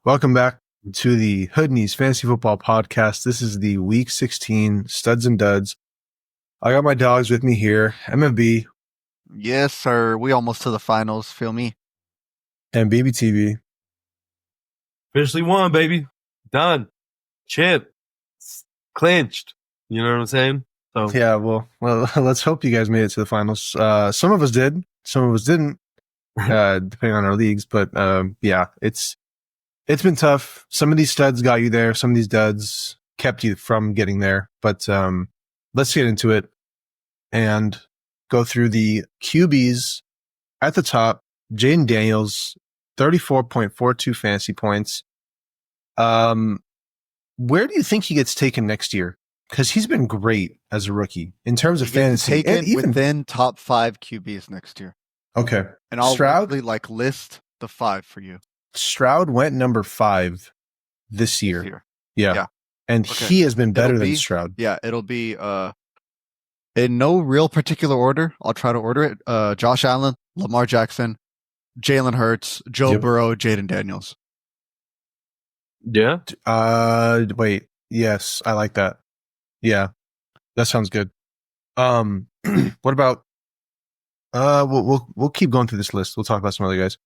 Welcome back to the Hood Knees Fantasy Football Podcast. This is the Week 16 Studs and Duds. I got my dogs with me here, MMB Yes, sir. We almost to the finals. Feel me? and BBTV. Officially won, baby. Done. Chip. Clinched. You know what I'm saying? So Yeah, well, let's hope you guys made it to the finals. Some of us did, some of us didn't, depending on our leagues. But yeah, it's been tough. Some of these studs got you there. Some of these duds kept you from getting there. But let's get into it and go through the QBs at the top. Jayden Daniels, 34.42 fantasy points. Where do you think he gets taken next year? Because he's been great as a rookie in terms of fantasy. Taken And even within top 5 QBs next year. okay, And I'll Stroud? really list the 5 for you Stroud went number 5 this this year. year. Yeah. Yeah. And Okay. he has been better It'll than be- Stroud. Yeah, it'll be in no real particular order. I'll try to order it. Josh Allen, Lamar Jackson, Jalen Hurts, Joe Yep. Burrow, Jayden Daniels. yeah. Wait. Yes, I like that. Yeah, that sounds good. What about? We'll keep going through this list. We'll talk about some other guys.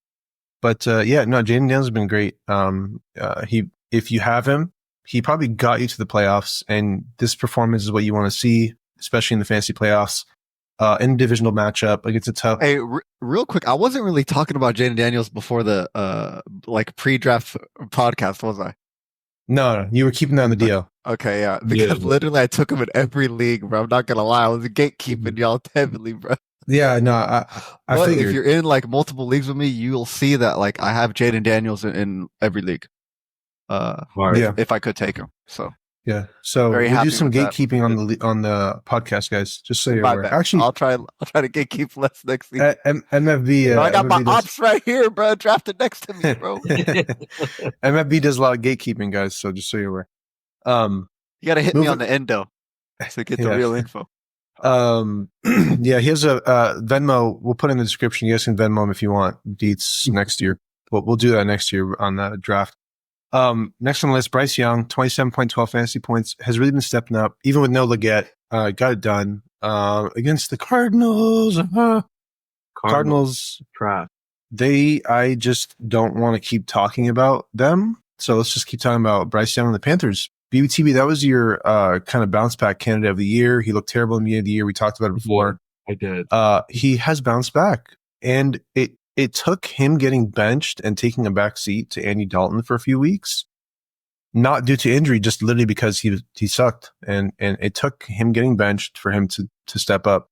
But yeah, no, Jayden Daniels has been great. If you have him, he probably got you to the playoffs, and this performance is what you want to see, especially in the fantasy playoffs. In a divisional matchup against a tough. Hey, real quick, I wasn't really talking about Jayden Daniels before the pre-draft podcast, was I? No, you were keeping that on the DL. Okay, yeah. Because Yeah. literally I took him in every league, bro. I'm not gonna lie. I was gatekeeping y'all heavily, bro. Yeah, no, I But figured. if you're in like multiple leagues with me, you'll see that like I have Jayden Daniels in every league. Right. Yeah. If I could take him. So Yeah, so Very we'll do happy some with that. gatekeeping on the podcast, guys. Just so you're my aware. bad. Actually, I'll try to gatekeep less next week. MFB. I got my MFB does- ops right here, bro. Drafted next to me, bro. MFB does a lot of gatekeeping, guys. So just so you're aware. You gotta hit me Moving- on the endo to get the Yeah. real info. Yeah, here's a Venmo. We'll put in the description. You guys can Venmo him if you want. Deets next year. We'll do that next year on the draft. Next on the list, Bryce Young, 27.12 fantasy points, has really been stepping up, even with no Leggett. Got it done against the Cardinals. Cardinals. Trash. I just don't want to keep talking about them. So let's just keep talking about Bryce Young and the Panthers. BBTB, that was your kind of bounce back candidate of the year. He looked terrible in the beginning of the year. We talked about it before. I did. He has bounced back, and it took him getting benched and taking a back seat to Andy Dalton for a few weeks, not due to injury, just literally because he sucked, and it took him getting benched for him to step up.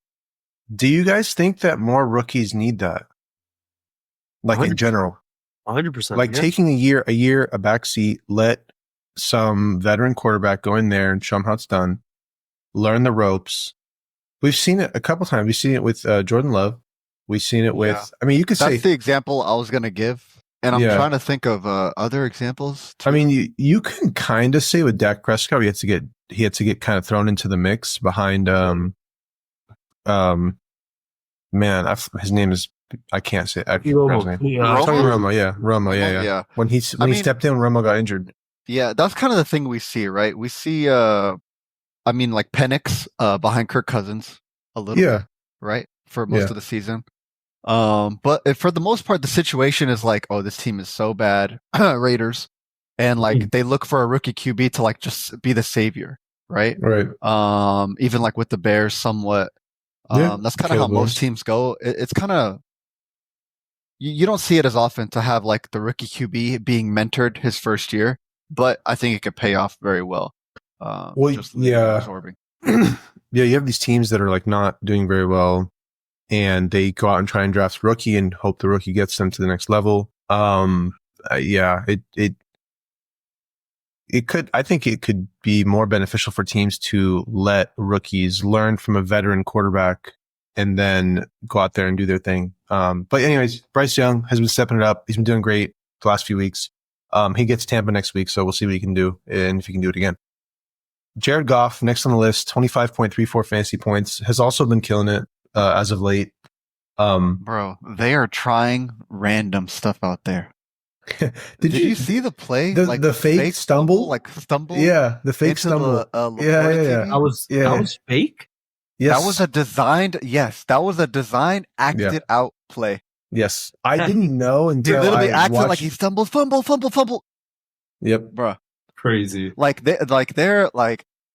Do you guys think that more rookies need that? Like in 100%. general, 100%. like yeah. taking a back seat, let some veteran quarterback go in there and show him how it's done, learn the ropes. We've seen it a couple times. We've seen it with Jordan Love. We've seen it with. Yeah. I mean, you could say. That's the example I was gonna give. And I'm Yeah. trying to think of other examples. I mean, you can kind of say with Dak Prescott, he had to get kind of thrown into the mix behind. Man, his name is. I can't say. I forgot his name. Yeah. Tony Romo, yeah, Romo, yeah. When he mean- stepped in, Romo got injured. Yeah, that's kind of the thing we see, right? We see, like Penix behind Kirk Cousins a little Yeah. bit, right? For most Yeah. of the season. But for the most part, the situation is like, oh, this team is so bad, Raiders. And like, they look for a rookie QB to like just be the savior, right? Right. Even like with the Bears somewhat. Yeah, That's kind of how Caleb most Williams. teams go. It's kind of, you don't see it as often to have like the rookie QB being mentored his first year, but I think it could pay off very well. Well, just yeah. absorbing. Yeah, you have these teams that are like not doing very well, and they go out and try and draft rookie and hope the rookie gets them to the next level. Yeah, it could. I think it could be more beneficial for teams to let rookies learn from a veteran quarterback and then go out there and do their thing. But anyways, Bryce Young has been stepping it up. He's been doing great the last few weeks. He gets Tampa next week, so we'll see what he can do and if he can do it again. Jared Goff, next on the list, 25.34 fantasy points, has also been killing it as of late. Bro, they are trying random stuff out there. Did you see the play? the fake stumble? Like stumble? Yeah, the fake into stumble. The, Yeah. TV? That was fake. Yes. That was a designed, acted out play. Yes. I didn't know He until literally I acted watched. like he stumbled, fumble. Yep. Bruh. Crazy.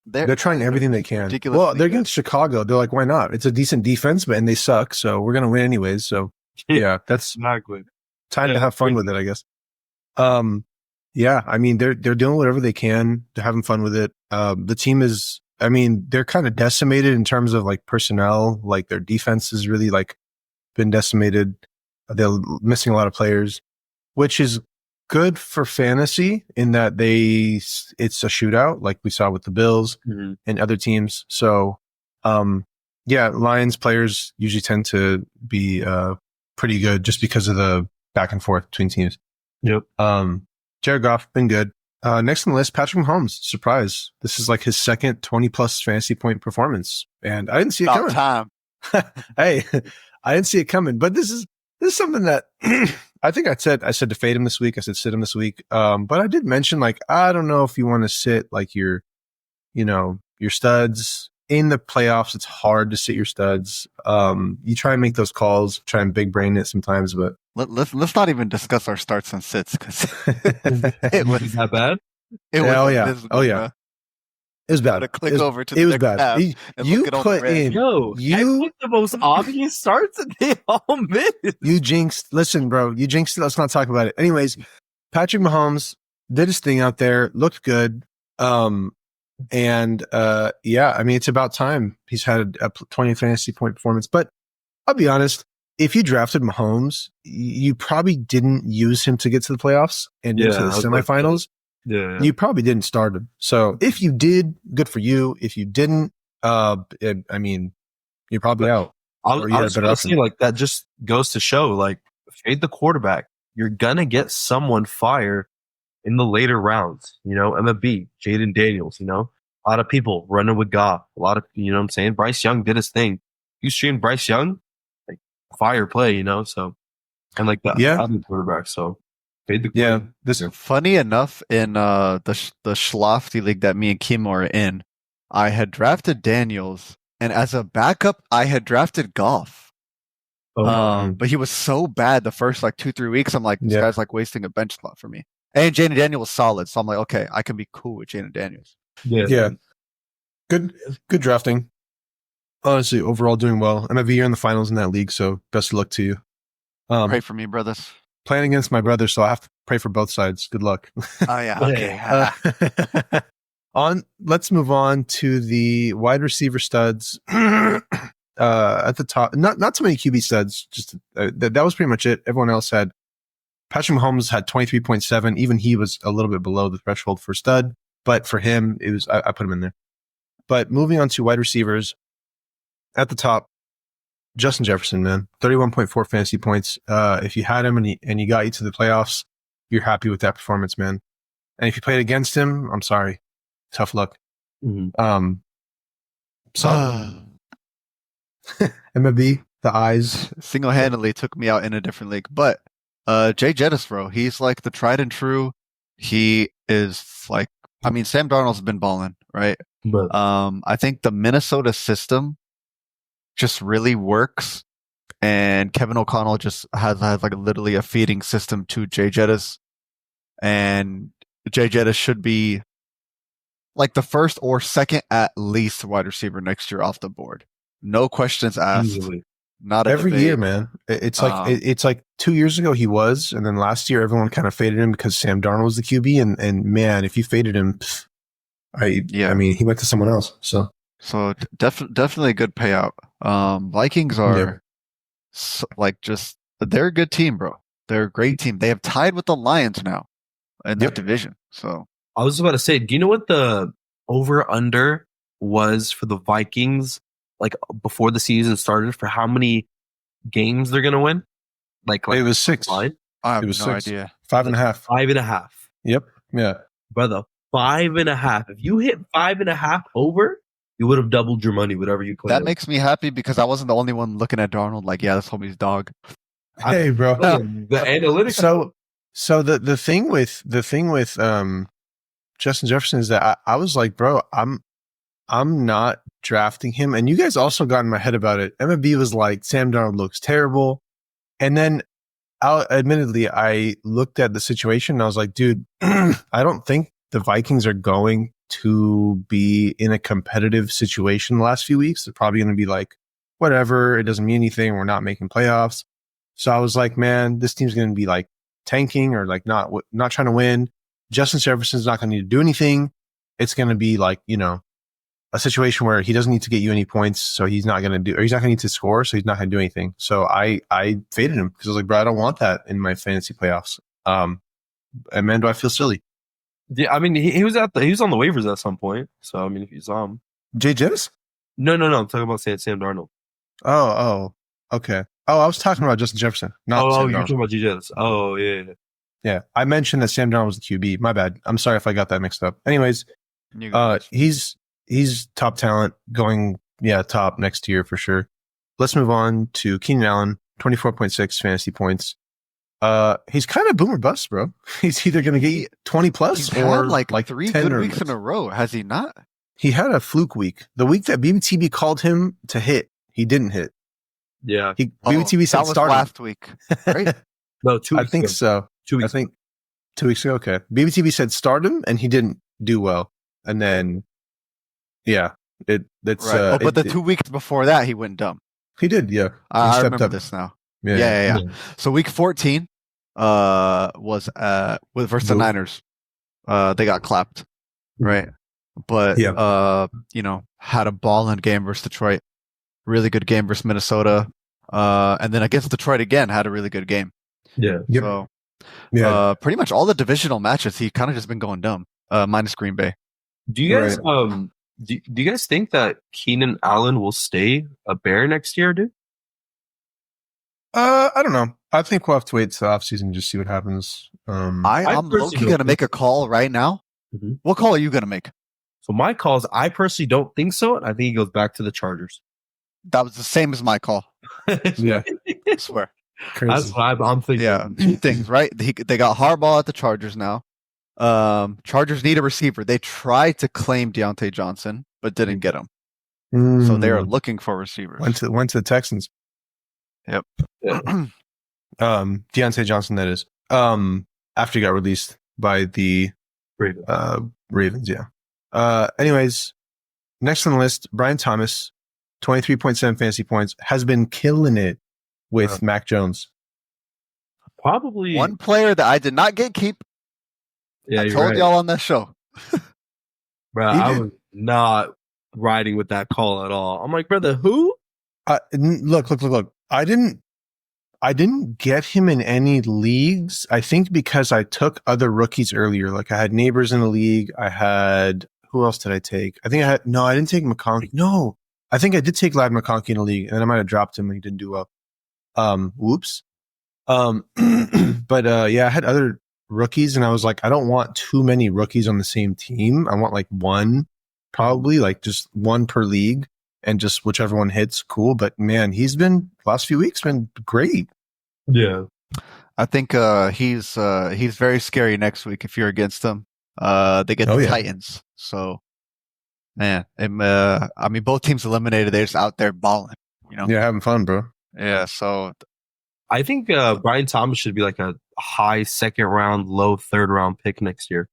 They're trying everything they can. ridiculous Well, thing. they're against Chicago. They're like, why not? It's a decent defense, and they suck, so we're gonna win anyways. So yeah, that's Exactly. time to have fun with it, I guess. Yeah, I mean, they're doing whatever they can. They're having fun with it. The team is, I mean, they're kind of decimated in terms of like personnel. Like their defense has really like been decimated. They're missing a lot of players, which is good for fantasy in that it's a shootout like we saw with the Bills and other teams. So, yeah, Lions players usually tend to be, pretty good just because of the back and forth between teams. Yep. Jared Goff, been good. Next on the list, Patrick Mahomes. Surprise. This is like his second 20 plus fantasy point performance. And I didn't see it About coming. time. Hey, I didn't see it coming, but this is something that I think I said to fade him this week. I said sit him this week. But I did mention like, I don't know if you want to sit like your studs in the playoffs. It's hard to sit your studs. You try and make those calls, try and big brain it sometimes, but Let's not even discuss our starts and sits because it was that bad. It was Oh, yeah. abysmal, Oh, yeah. bruh. it was bad. Gotta click It was- over to it the was next bad. tab and You look at all the put red. in, Yo, You- I picked the most obvious starts and they all missed. you jinxed. Listen, bro, you jinxed it. Let's not talk about it. Anyways, Patrick Mahomes did his thing out there, looked good. Yeah, I mean, it's about time he's had a 20 fantasy point performance. But I'll be honest, if you drafted Mahomes, you probably didn't use him to get to the playoffs and into the I was like- semifinals. Yeah. You probably didn't start him. So if you did, good for you. If you didn't, I mean, you're probably out. I or you had a was better gonna option. say, like, that just goes to show, like, fade the quarterback. You're gonna get someone fire in the later rounds. MFB, Jaden Daniels. A lot of people running with Goff. A lot of, you know what I'm saying. Bryce Young did his thing. You stream Bryce Young, like fire play. So and like that. Yeah. Other quarterback. So fade the Yeah, quarterback. this Funny enough, in the Schlafly league that me and Kimo are in, I had drafted Daniels, and as a backup, I had drafted Goff. But he was so bad the first like 2-3 weeks. I'm like, this Yeah. guy's like wasting a bench spot for me. And Jaden Daniels was solid, so I'm like, okay, I can be cool with Jaden Daniels. Yeah. Good drafting. Honestly, overall doing well. MFV, you're in the finals in that league, so best of luck to you. Pray for me, brothers. Playing against my brother, so I have to pray for both sides. Good luck. Oh yeah, okay. Let's move on to the wide receiver studs. At the top, not too many QB studs. Just that was pretty much it. Everyone else had. Patrick Mahomes had 23.7. Even he was a little bit below the threshold for stud, but for him, it was. I put him in there. But moving on to wide receivers, at the top, Justin Jefferson, man, 31.4 fantasy points. If you had him and he got you to the playoffs, you're happy with that performance, man. And if you played against him, I'm sorry, tough luck. Mhm. So MLB, the eyes. Single-handedly took me out in a different league. But Jay Jettis, bro, he's like the tried and true. He is like, I mean, Sam Darnold's been balling, right? But I think the Minnesota system just really works, and Kevin O'Connell just has like literally a feeding system to Jay Jettis, and Jay Jettis should be like the first or second at least wide receiver next year off the board. No questions asked. easily. Not a Every debate. year, man. It's like it's like 2 years ago he was, and then last year everyone kind of faded him because Sam Darnold was the QB, and man, if you faded him, I mean, he went to someone else. So Definitely a good payout. Vikings are they're a good team, bro. They're a great team. They have tied with the Lions now in that division. So I was about to say, do you know what the over under was for the Vikings, like before the season started, for how many games they're gonna win? Like it was 6. line? I have It was no 6. idea. 5.5. 5.5. Yep. Yeah. Brother, 5.5. If you hit 5.5 over, you would have doubled your money, whatever you put. That makes me happy because I wasn't the only one looking at Darnold like, yeah, that's homie's dog. Hey, bro. the analytics. So So the thing with Justin Jefferson is that I was like, bro, I'm not drafting him. And you guys also got in my head about it. MLB was like, Sam Darnold looks terrible. And then admittedly, I looked at the situation and I was like, dude, I don't think the Vikings are going to be in a competitive situation the last few weeks. They're probably going to be like, whatever, it doesn't mean anything. We're not making playoffs. So I was like, man, this team's going to be like tanking or like not trying to win. Justin Jefferson's not going to need to do anything. It's going to be like, a situation where he doesn't need to get you any points. So he's not going to need to score. So he's not going to do anything. So I faded him because I was like, bro, I don't want that in my fantasy playoffs. And man, do I feel silly. Yeah, I mean, he was on the waivers at some point. So I mean, if you saw him, Jay Jettis? No. I'm talking about Sam Darnold. Oh, okay. Oh, I was talking about Justin Jefferson. Not Sam you're Darnold. talking about Jettis. Oh, yeah. Yeah, I mentioned that Sam Darnold was the QB. My bad. I'm sorry if I got that mixed up. Anyways, he's top talent going, top next year for sure. Let's move on to Keenan Allen, 24.6 fantasy points. He's kind of boomer bust, bro. He's either going to get 20 plus He's or had like 10 3 good or weeks in a row, has he not? He had a fluke week. The week that BBTB called him to hit, he didn't hit. Yeah. BBTB said that was start last week, right? No, 2 weeks I think ago. so. 2 weeks. I think 2 weeks ago. Okay. BBTB said start him and he didn't do well. And then, that's Right. But the 2 weeks before that, he went dumb. He did. Yeah. I remember this now. Yeah. So week 14 was versus the Niners. They got clapped, right? But had a ball-in game versus Detroit. Really good game versus Minnesota. And then against Detroit again, had a really good game. Yeah. So pretty much all the divisional matches, he kind of just been going dumb. Minus Green Bay. Do you guys do you guys think that Keenan Allen will stay a Bear next year, dude? I don't know. I think we'll have to wait till the offseason and just see what happens. I'm low-key going to make a call right now. Mm-hmm. What call are you going to make? So my call is I personally don't think so. I think he goes back to the Chargers. That was the same as my call. Yeah. I swear. Crazy. That's what I'm thinking. Yeah, 2 things, right? They got Harbaugh at the Chargers now. Chargers need a receiver. They tried to claim Deontay Johnson, but didn't get him. So they are looking for receivers. Went to the Texans. Yep. Deontay Johnson, that is. After he got released by the Ravens, yeah. Anyways, next on the list, Brian Thomas, 23.7 fantasy points, has been killing it with Mac Jones. Probably one player that I did not get keep. Yeah, I told y'all on that show. Bro, I was not riding with that call at all. I'm like, brother, who? Look. I didn't get him in any leagues. I think because I took other rookies earlier. Like I had Neighbors in the league. Who else did I take? I didn't take McConkey. No, I think I did take Ladd McConkey in the league, and then I might have dropped him and he didn't do well. Whoops. But I had other rookies and I was like, I don't want too many rookies on the same team. I want like one, probably like just one per league and just whichever one hits, cool. But man, he's been last few weeks been great. Yeah. I think he's very scary next week if you're against him. They get the Titans. So man, I mean both teams eliminated, they're just out there balling, Yeah, having fun, bro. Yeah, so I think Brian Thomas should be like a high second round, low third round pick next year.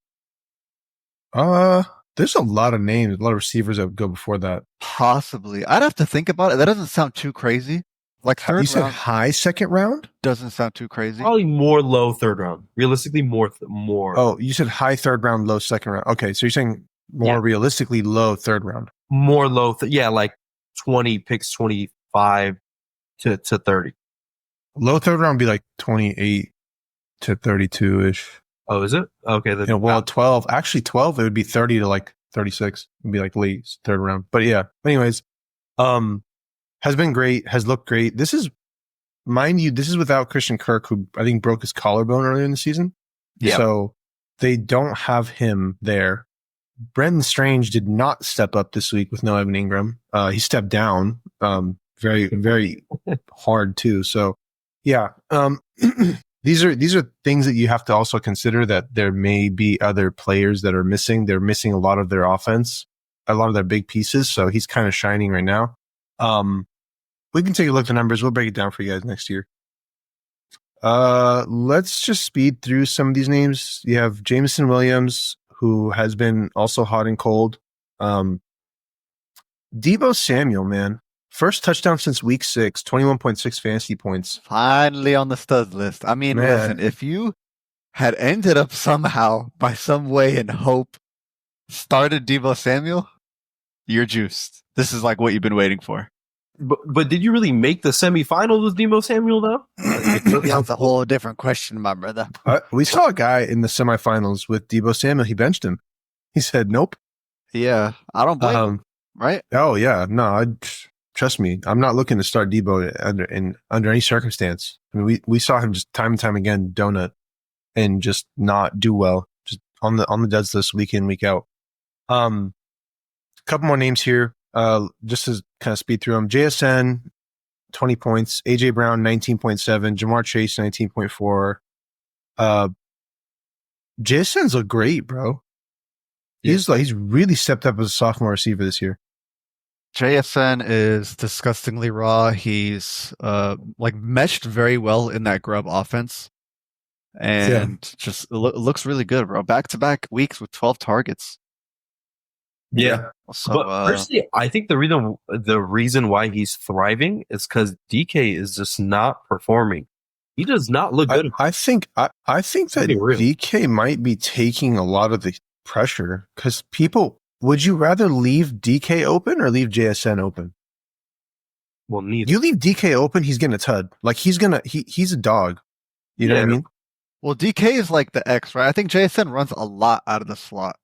There's a lot of names, a lot of receivers that would go before that. Possibly. I'd have to think about it. That doesn't sound too crazy. Like third round. You said high second round? Doesn't sound too crazy. Probably more low third round. Realistically, more. Oh, you said high third round, low second round. Okay, so you're saying more realistically low third round. More low. Like 20 picks, 25 to 30. Low third round would be like 28 to 32-ish. Oh, is it? Okay. 12. Actually, 12, it would be 30 to like 36. It would be like late third round. But yeah, anyways, has been great, has looked great. This is, mind you, this is without Christian Kirk, who I think broke his collarbone earlier in the season. Yeah. So they don't have him there. Brendan Strange did not step up this week with no Evan Ingram. He stepped down, very, very hard too. So yeah, these are things that you have to also consider, that there may be other players that are missing. They're missing a lot of their offense, a lot of their big pieces. So he's kind of shining right now. We can take a look at the numbers. We'll break it down for you guys next year. Let's just speed through some of these names. You have Jameson Williams, who has been also hot and cold. Debo Samuel, man. First touchdown since week 6, 21.6 fantasy points. Finally on the studs list. I mean, Man. listen, if you had ended up somehow, by some way in hope, started Debo Samuel, you're juiced. This is like what you've been waiting for. But did you really make the semifinals with Debo Samuel though? That's a whole different question, my brother. We saw a guy in the semifinals with Debo Samuel. He benched him. He said, nope. Yeah, I don't blame him, right? Oh, yeah. No, trust me. I'm not looking to start Debo under any circumstance. I mean, we saw him just time and time again donut and just not do well, just on the duds list week in, week out. A couple more names here. Just to kind of speed through them. JSN, 20 points. AJ Brown, 19.7. Jamar Chase, 19.4. JSN's look great, bro. He's really stepped up as a sophomore receiver this year. JSN is disgustingly raw. He's meshed very well in that grub offense, and just looks really good, bro. Back-to-back weeks with 12 targets. Yeah. So, but personally, I think the reason why he's thriving is because DK is just not performing. He does not look good. I think that DK might be taking a lot of the pressure, because people, would you rather leave DK open or leave JSN open? Well, neither. You leave DK open, he's gonna tud. Like he's a dog. You know what I mean? Well, DK is like the X, right? I think JSN runs a lot out of the slot.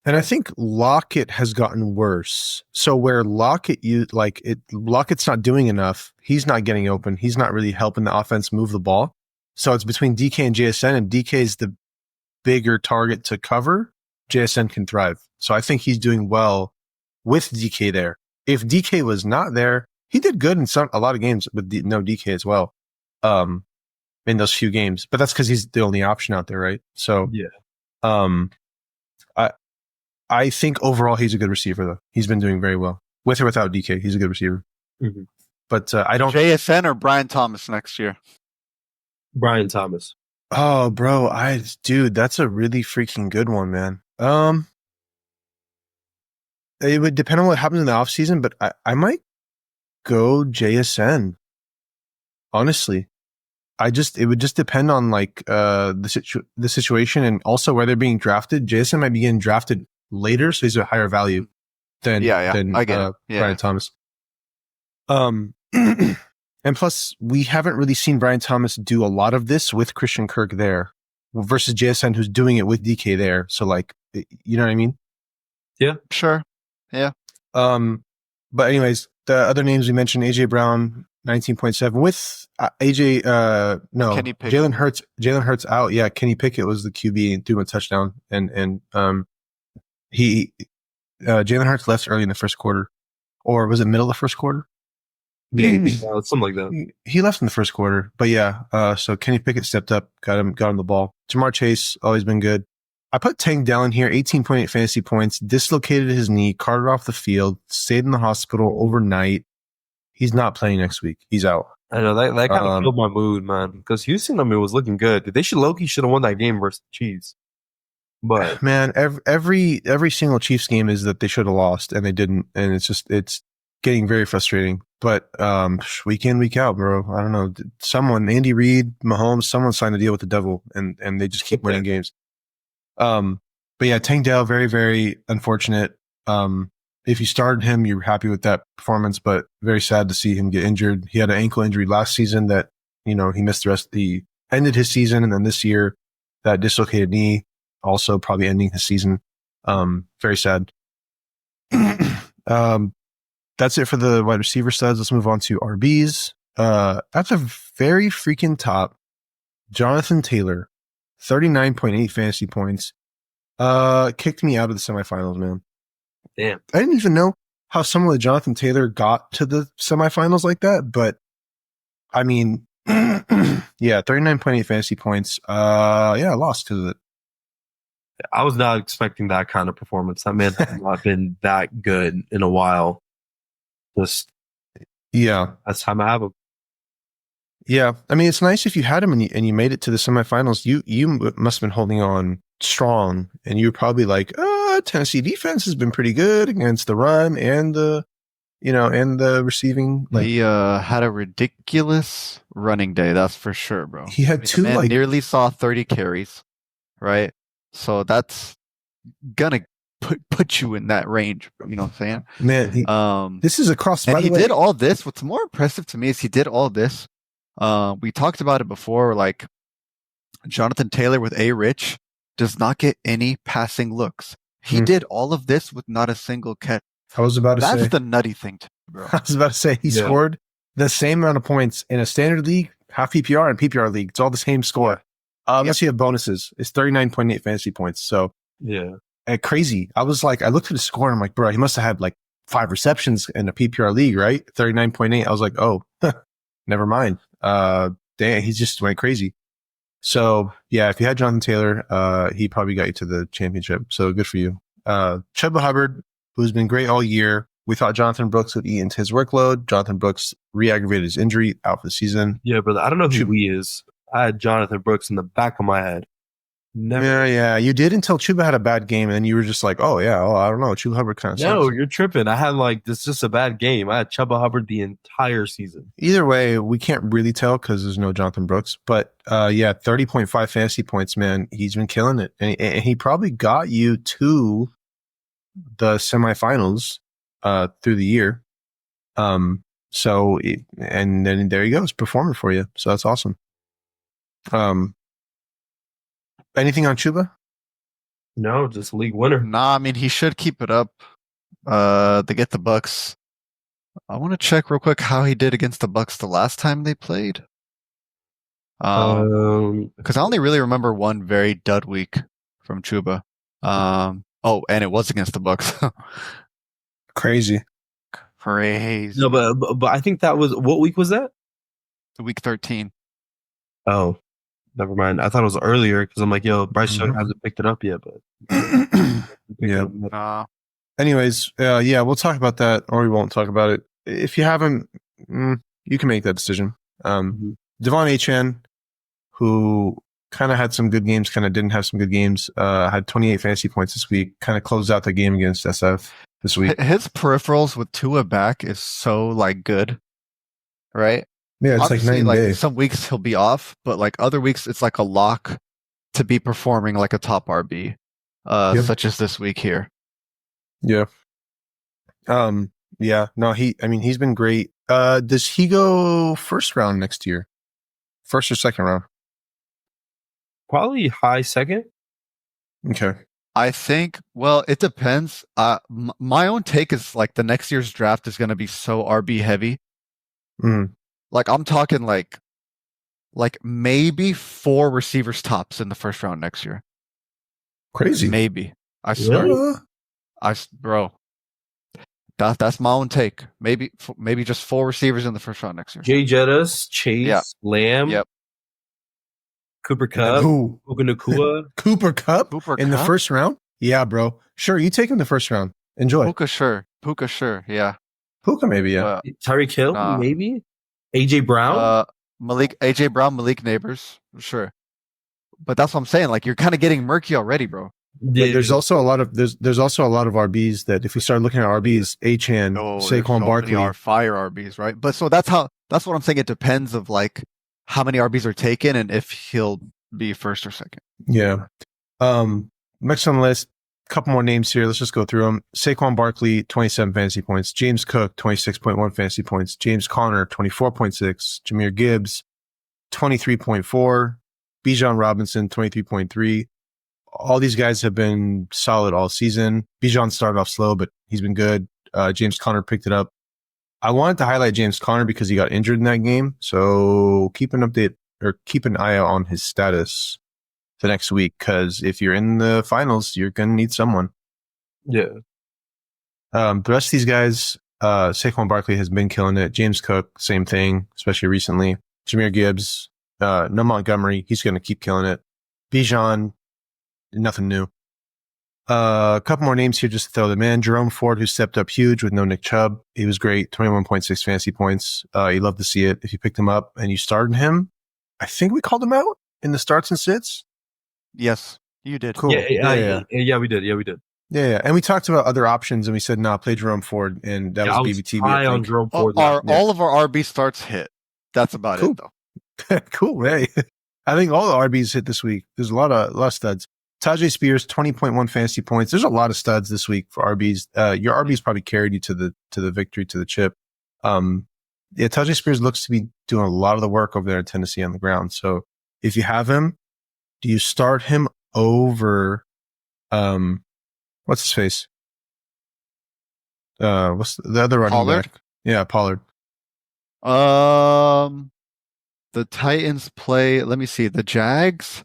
And I think Lockett has gotten worse. So where Lockett's not doing enough, he's not getting open. He's not really helping the offense move the ball. So it's between DK and JSN, and DK is the bigger target to cover. JSN can thrive. So I think he's doing well with DK there. If DK was not there, he did good in a lot of games with no DK as well. In those few games, but that's because he's the only option out there, right? So yeah. I think overall he's a good receiver, though. He's been doing very well. With or without DK, he's a good receiver. Mm-hmm. But I don't... JSN or Brian Thomas next year? Brian Thomas. Oh, bro. Dude, that's a really freaking good one, man. It would depend on what happens in the offseason, but I might go JSN. Honestly. It would just depend on the situation, and also where they're being drafted. JSN might be getting drafted later, so he's a higher value than Brian Thomas. And plus, we haven't really seen Brian Thomas do a lot of this with Christian Kirk there, versus JSN, who's doing it with DK there. So, you know what I mean? Yeah, sure. Yeah. But anyways, the other names we mentioned: AJ Brown, 19.7 with Jalen Hurts out. Yeah, Kenny Pickett was the QB and threw a touchdown, and Jalen Hurts left early in the first quarter, or was it middle of the first quarter? Maybe something like that. He left in the first quarter, but yeah. So Kenny Pickett stepped up, got him the ball. Jamar Chase always been good. I put Tank Dell in here, 18.8 fantasy points, dislocated his knee, carted off the field, stayed in the hospital overnight. He's not playing next week. He's out. I know that kind of killed my mood, man. Because Houston, was looking good. They should have won that game versus the Chiefs. But man, every single Chiefs game is that they should have lost, and they didn't, and it's getting very frustrating. But week in, week out, bro. I don't know. Andy Reid, Mahomes, someone signed a deal with the devil, and they just keep winning games. But yeah, Tank Dell, very, very unfortunate. If you started him, you're happy with that performance, but very sad to see him get injured. He had an ankle injury last season that, he missed ended his season. And then this year, that dislocated knee also probably ending his season. Very sad. That's it for the wide receiver studs. Let's move on to RBs. At the very freaking top, Jonathan Taylor, 39.8 fantasy points. Kicked me out of the semifinals, man. Damn. I didn't even know how someone like Jonathan Taylor got to the semifinals like that, but I mean, Yeah, 39.8 fantasy points. Yeah, I lost because of it. I was not expecting that kind of performance. That man has not been that good in a while. Just Yeah. that's time I have him. Yeah. I mean, it's nice if you had him and you made it to the semifinals. You must have been holding on strong, and you were probably like, Tennessee defense has been pretty good against the run and the, and the receiving. Like, He had a ridiculous running day, that's for sure, bro. he had The two, man like, nearly saw 30 carries, right? So that's gonna put you in that range. You know what I'm saying? man, this is across. And By he the way, did all this. What's more impressive to me is he did all this. We talked about it before. Like Jonathan Taylor with A. Rich does not get any passing looks. He Hmm. did all of this with not a single catch. I was about to That's say. the nutty thing, bro. I was about to say he Yeah. scored the same amount of points in a standard league, half PPR, and PPR league. It's all the same score. Unless you have bonuses. It's 39.8 fantasy points. So Yeah. crazy. I was like, I looked at the score and I'm like, bro, he must have had like 5 receptions in a PPR league, right? 39.8. I was like, oh, never mind. Damn, he just went crazy. So yeah, if you had Jonathan Taylor, he probably got you to the championship. So good for you. Chuba Hubbard, who's been great all year. We thought Jonathan Brooks would eat into his workload. Jonathan Brooks re-aggravated his injury, out for the season. Yeah, brother. I don't know who Chuba- he is. I had Jonathan Brooks in the back of my head. Never. Yeah, you did until Chuba had a bad game, and then you were just like, oh yeah, I don't know. Chuba Hubbard kind of No, sucks. you're tripping. I had this just a bad game. I had Chuba Hubbard the entire season. Either way, we can't really tell because there's no Jonathan Brooks. But yeah, 30.5 fantasy points, man. He's been killing it, and he probably got you to the semifinals through the year. So and then there he goes, performing for you. So that's awesome. Anything on Chuba? No, just league winner. Nah, I mean he should keep it up. To get the Bucks. I want to check real quick how he did against the Bucks the last time they played. Because I only really remember one very dud week from Chuba. Oh, and it was against the Bucks. Crazy. Crazy. No, but I think that was what week was that? Week 13. Oh, never mind. I thought it was earlier because I'm like, yo, Bryce Young hasn't picked it up yet. But Yeah. Anyways, yeah, we'll talk about that, or we won't talk about it. If you haven't, you can make that decision. Devon Achane, who kind of had some good games, kind of didn't have some good games, had 28 fantasy points this week, kind of closed out the game against SF this week. His peripherals with Tua back is so good, right? Yeah, it's Obviously, like night and day. some weeks he'll be off, but other weeks it's like a lock to be performing like a top RB, such as this week here. Yeah. Yeah. No, he's been great. Does he go first round next year? First or second round? probably high second. Okay. I think, well, it depends. My own take is the next year's draft is going to be so RB heavy. Mm. I'm talking maybe 4 receivers tops in the first round next year. Crazy. Maybe. I swear. Bro. That's my own take. Maybe just 4 receivers in the first round next year. Jay Jettis, Chase, Lamb, Yep. Cooper Kupp, Who? Puka Nacua. Cooper Kupp Cooper in the Kupp? first round? Yeah, bro. Sure, you take him the first round. Enjoy. Puka sure. Yeah. Puka maybe, yeah. Tyreek Hill, Nah. maybe. AJ Brown. AJ Brown, Malik Neighbors, sure. But that's what I'm saying. You're kind of getting murky already, bro. But there's also a lot of RBs that if we start looking at RBs, Achane, Saquon Barkley are fire RBs, right? But so that's what I'm saying. It depends of how many RBs are taken and if he'll be first or second. Yeah. Next on the list, a couple more names here. Let's just go through them. Saquon Barkley, 27 fantasy points. James Cook, 26.1 fantasy points. James Conner, 24.6. Jahmyr Gibbs, 23.4. Bijan Robinson, 23.3. All these guys have been solid all season. Bijan started off slow, but he's been good. James Conner picked it up. I wanted to highlight James Conner because he got injured in that game. So keep an eye out on his status the next week. Because if you're in the finals, you're going to need someone. Yeah. The rest of these guys, Saquon Barkley has been killing it. James Cook, same thing, especially recently. Jahmyr Gibbs, no Montgomery. He's going to keep killing it. Bijan, nothing new. A couple more names here just to throw them in. Jerome Ford, who stepped up huge with no Nick Chubb. He was great. 21.6 fantasy points. You love to see it. If you picked him up and you started him, I think we called him out in the starts and sits. Yes, you did. Cool. Yeah, we did. Yeah. And we talked about other options and we said, play Jerome Ford. And that was BBT. High on Jerome Ford. All of our RB starts hit. That's about it, though. Cool. Hey, I think all the RBs hit this week. There's a lot of studs. Tajay Spears, 20.1 fantasy points. There's a lot of studs this week for RBs. Your RBs probably carried you to the victory, to the chip. Tajay Spears looks to be doing a lot of the work over there in Tennessee on the ground. So if you have him, do you start him over, what's his face? What's the other running back? Yeah, Pollard. The Titans play, let me see, the Jags.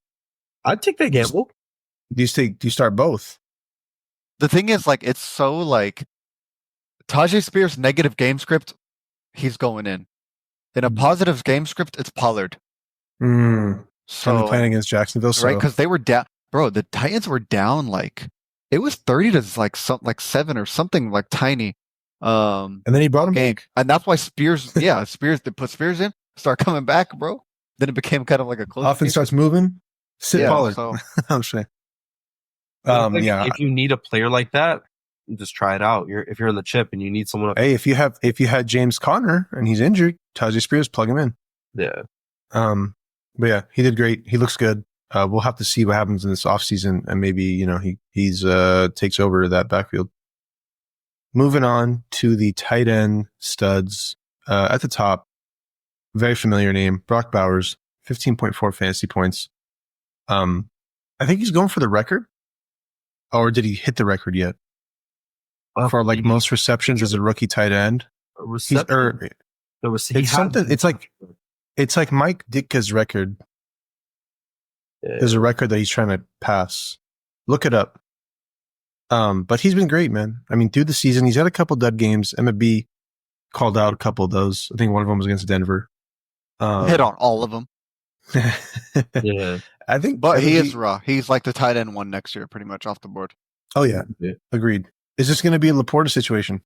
I'd take that gamble. Do you start both? The thing is, like, it's so like Tajay Spears negative game script, he's going in. In a positive game script, it's Pollard. So playing against Jacksonville, right? Because they were down, bro. The Titans were down like it was 30 to like 7 or something like tiny. And then he brought him back, and that's why Spears. Yeah, Spears. They put Spears in, start coming back, bro. Then it became kind of like a close. Offense starts moving. Sit Pollard. So. I'm saying. If you need a player like that, just try it out. If you're in the chip and you need someone. Hey, if you had James Conner and he's injured, Tajay Spears, plug him in. Yeah. But yeah, he did great. He looks good. We'll have to see what happens in this offseason and maybe, he's takes over that backfield. Moving on to the tight end studs, at the top, very familiar name, Brock Bowers, 15.4 fantasy points. I think he's going for the record. Or did he hit the record yet? For like most receptions as a rookie tight end. It's something. It's like Mike Ditka's record. There's a record that he's trying to pass. Look it up. But he's been great, man. I mean, through the season, he's had a couple dud games. MLB called out a couple of those. I think one of them was against Denver. Hit on all of them. Yeah. I think, but he is raw. He's like the tight end one next year, pretty much off the board. Oh yeah. Agreed. Is this going to be a Laporta situation?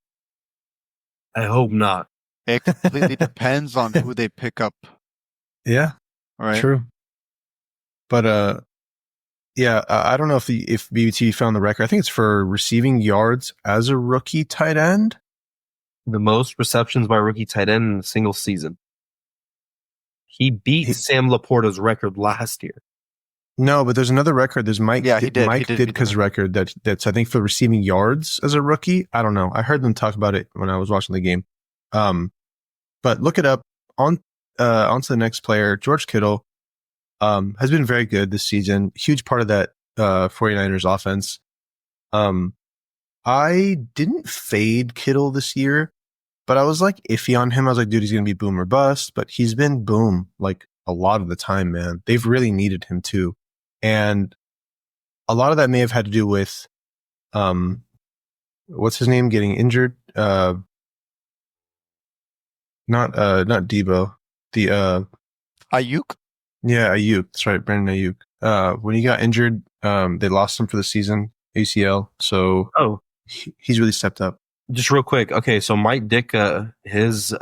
I hope not. It completely depends on who they pick up. Yeah. Right. True. But I don't know if BBT found the record. I think it's for receiving yards as a rookie tight end. The most receptions by a rookie tight end in a single season. He beat Sam Laporta's record last year. No, but there's another record. There's Mike Ditka's record that's I think for receiving yards as a rookie. I don't know. I heard them talk about it when I was watching the game. But look it up. On to the next player, George Kittle. Has been very good this season. Huge part of that 49ers offense. I didn't fade Kittle this year, but I was like iffy on him. I was like, dude, he's going to be boom or bust, but he's been boom like a lot of the time, man. They've really needed him too. And a lot of that may have had to do with, what's his name getting injured? Not Debo. Ayuk? Yeah, Ayuk. That's right. Brandon Ayuk. When he got injured, they lost him for the season, ACL. So he's really stepped up. Just real quick. Okay. So Mike Ditka, his,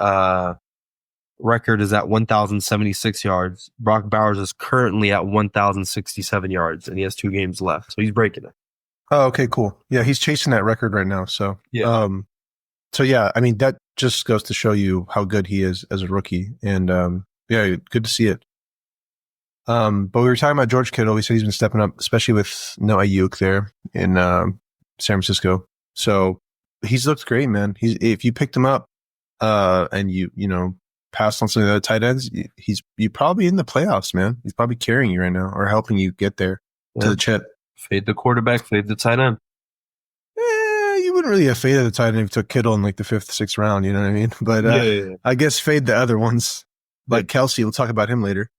record is at 1,076 yards. Brock Bowers is currently at 1,067 yards, and he has 2 games left, so he's breaking it. Oh, okay, cool. Yeah, he's chasing that record right now. So, yeah. I mean, that just goes to show you how good he is as a rookie, and yeah, good to see it. But we were talking about George Kittle. We said he's been stepping up, especially with no Ayuk there in San Francisco. So he's looked great, man. If you picked him up, and you passed on some of the other tight ends, you probably in the playoffs, man. He's probably carrying you right now or helping you get there to the chip. Fade the quarterback, fade the tight end. You wouldn't really have faded the tight end if you took Kittle in like the 5th, 6th round, you know what I mean? But I guess fade the other ones, like Kelsey. We'll talk about him later.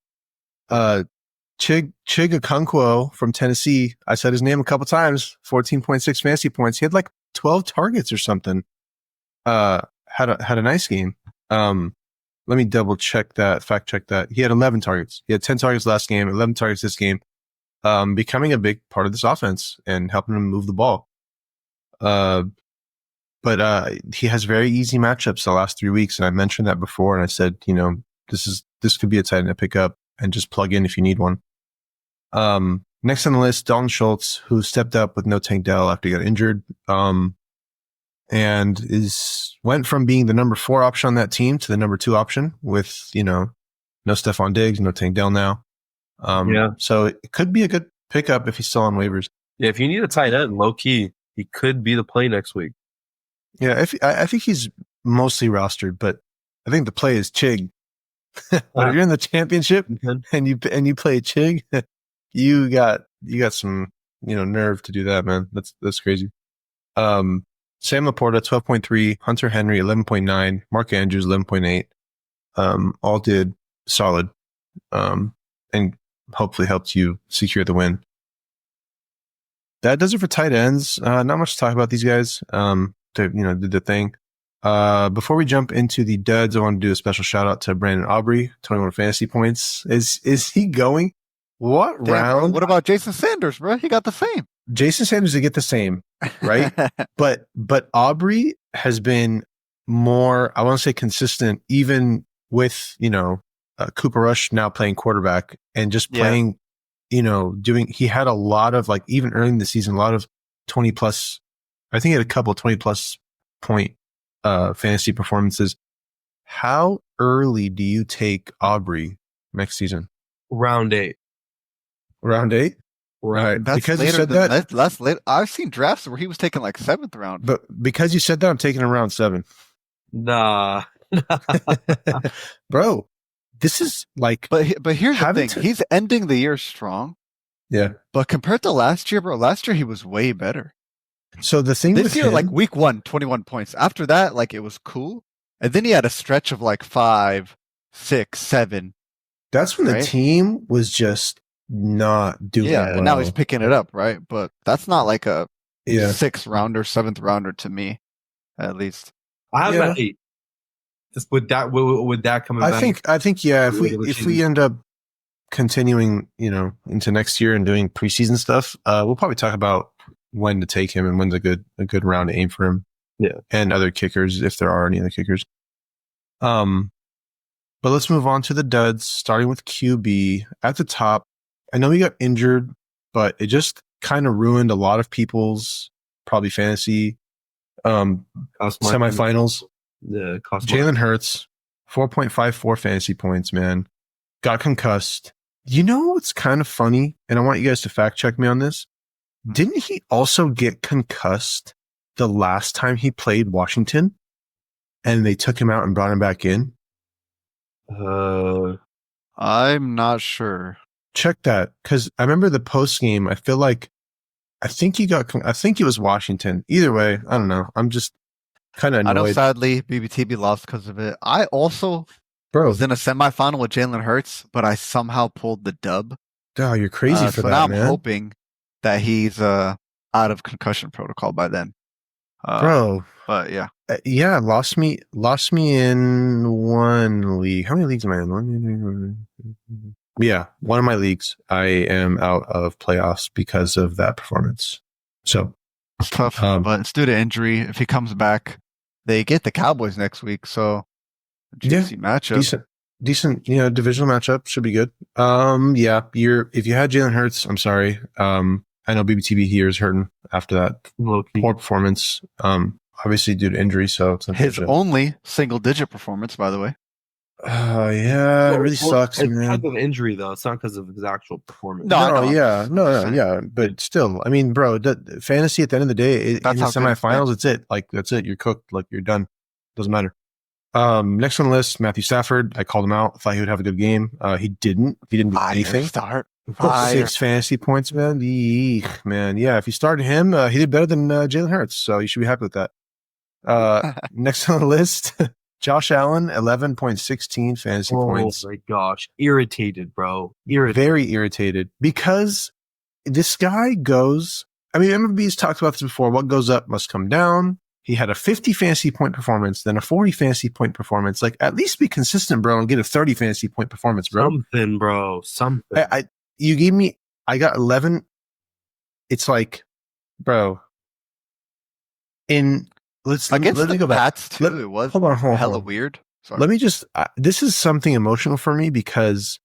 Chig Okonkwo from Tennessee. I said his name a couple times. 14.6 fantasy points. He had like 12 targets or something. Had a nice game. let me double check that, fact check that. He had 11 targets. He had 10 targets last game, 11 targets this game, becoming a big part of this offense and helping him move the ball. But he has very easy matchups the last 3 weeks. And I mentioned that before. And I said, this could be a tight end to pick up and just plug in if you need one. Next on the list, Dalton Schultz, who stepped up with no Tank Dell after he got injured. And went from being the number 4 option on that team to the number 2 option with, no Stephon Diggs, no Tank Dell now. So it could be a good pickup if he's still on waivers. Yeah, if you need a tight end, low key, he could be the play next week. Yeah, I think he's mostly rostered, but I think the play is Chig. But if you're in the championship and you play Chig, you got some nerve to do that, man. That's crazy. Sam Laporta 12.3, Hunter Henry 11.9, Mark Andrews 11.8. All did solid, and hopefully helped you secure the win. That does it for tight ends. Not much to talk about these guys. They did the thing. Before we jump into the duds, I want to do a special shout out to Brandon Aubrey, 21 fantasy points. Is he going? What Damn, round? Bro, what about Jason Sanders, bro? He got the same. Jason Sanders to get the same, right? but Aubrey has been more, I want to say, consistent, even with Cooper Rush now playing quarterback and just playing, he had a lot of, like, even early in the season, a lot of 20 plus. I think he had a couple 20 plus point fantasy performances. How early do you take Aubrey next season? Round 8. Round 8? Right. That's because later you said that. That's late. I've seen drafts where he was taken like 7th round. But because you said that, I'm taking him round 7. Nah. Bro, this is like. But here's the thing. He's ending the year strong. Yeah. But compared to last year, bro, last year he was way better. So the thing this with year, him, like week 1, 21 points. After that, like it was cool. And then he had a stretch of like 5, 6, 7. That's when the team was just not doing well. And now he's picking it up, right? But that's not like a Yeah. 6th rounder, 7th rounder to me, at least. I have an 8. Just with that coming back. I think yeah, if we end up continuing, into next year and doing preseason stuff, we'll probably talk about when to take him and when's a good round to aim for him. Yeah. And other kickers, if there are any other kickers. But let's move on to the duds, starting with QB at the top. I know he got injured, but it just kind of ruined a lot of people's probably fantasy semifinals. Yeah, Jalen Hurts, 4.54 fantasy points, man. Got concussed. You know what's kind of funny? And I want you guys to fact check me on this. Didn't he also get concussed the last time he played Washington? And they took him out and brought him back in? I'm not sure. Check that. Because I remember the post game. I think it was Washington. Either way, I don't know. I'm just kind of annoyed. I know, sadly, BBTB lost because of it. I also was in a semifinal with Jalen Hurts, but I somehow pulled the dub. Oh, you're crazy for so that, now man. I'm hoping that he's out of concussion protocol by then. Bro. But yeah. Yeah, lost me in one league. How many leagues am I in? Yeah, one of my leagues. I am out of playoffs because of that performance. So it's tough, but it's due to injury. If he comes back, they get the Cowboys next week, so juicy matchup. Decent, divisional matchup should be good. If you had Jalen Hurts, I'm sorry. I know BBTB here is hurting after that poor performance. Obviously due to injury, so it's his only single-digit performance, by the way. Yeah, it really sucks, it's man. because of injury, though. It's not because of his actual performance. No, but still, I mean, bro, fantasy at the end of the day, in the semifinals, it's it. Like, that's it. You're cooked. Like, you're done. Doesn't matter. Next on the list, Matthew Stafford. I called him out. Thought he would have a good game. He didn't. He didn't do anything. Start. 6 fantasy points, man. Eek, man. Yeah, if you started him, he did better than Jalen Hurts, so you should be happy with that. Next on the list, Josh Allen, 11.16 fantasy points. Oh my gosh. Irritated, bro. Very irritated. Because this guy goes, I mean, MLB's talked about this before. What goes up must come down. He had a 50 fantasy point performance, then a 40 fantasy point performance. Like, at least be consistent, bro, and get a 30 fantasy point performance, bro. Something, bro. Something. You gave me, I got 11. It's like, bro, let Against me the go back. Pats, too, it was Hold on. hella weird. Sorry. Let me just, this is something emotional for me because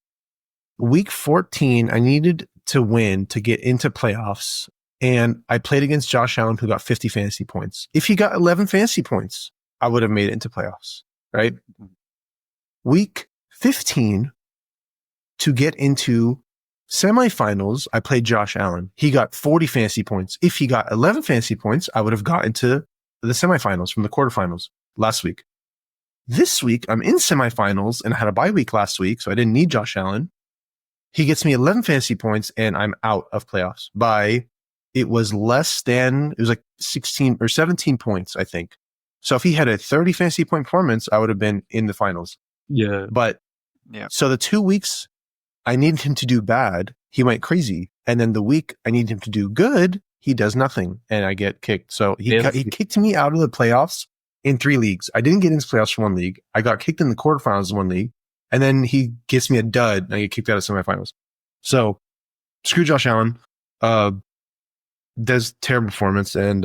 week 14, I needed to win to get into playoffs. And I played against Josh Allen, who got 50 fantasy points. If he got 11 fantasy points, I would have made it into playoffs, right? Week 15, to get into semifinals, I played Josh Allen. He got 40 fantasy points. If he got 11 fantasy points, I would have got into the semifinals from the quarterfinals last week. This week, I'm in semifinals and I had a bye week last week, so I didn't need Josh Allen. He gets me 11 fantasy points and I'm out of playoffs by, it was like 16 or 17 points, I think. So if he had a 30 fantasy point performance, I would have been in the finals. Yeah. But so the 2 weeks I needed him to do bad, he went crazy. And then the week I need him to do good, he does nothing and I get kicked. So he kicked me out of the playoffs in 3 leagues. I didn't get into playoffs for 1 league. I got kicked in the quarterfinals in 1 league. And then he gets me a dud and I get kicked out of semifinals. So screw Josh Allen. Does terrible performance. And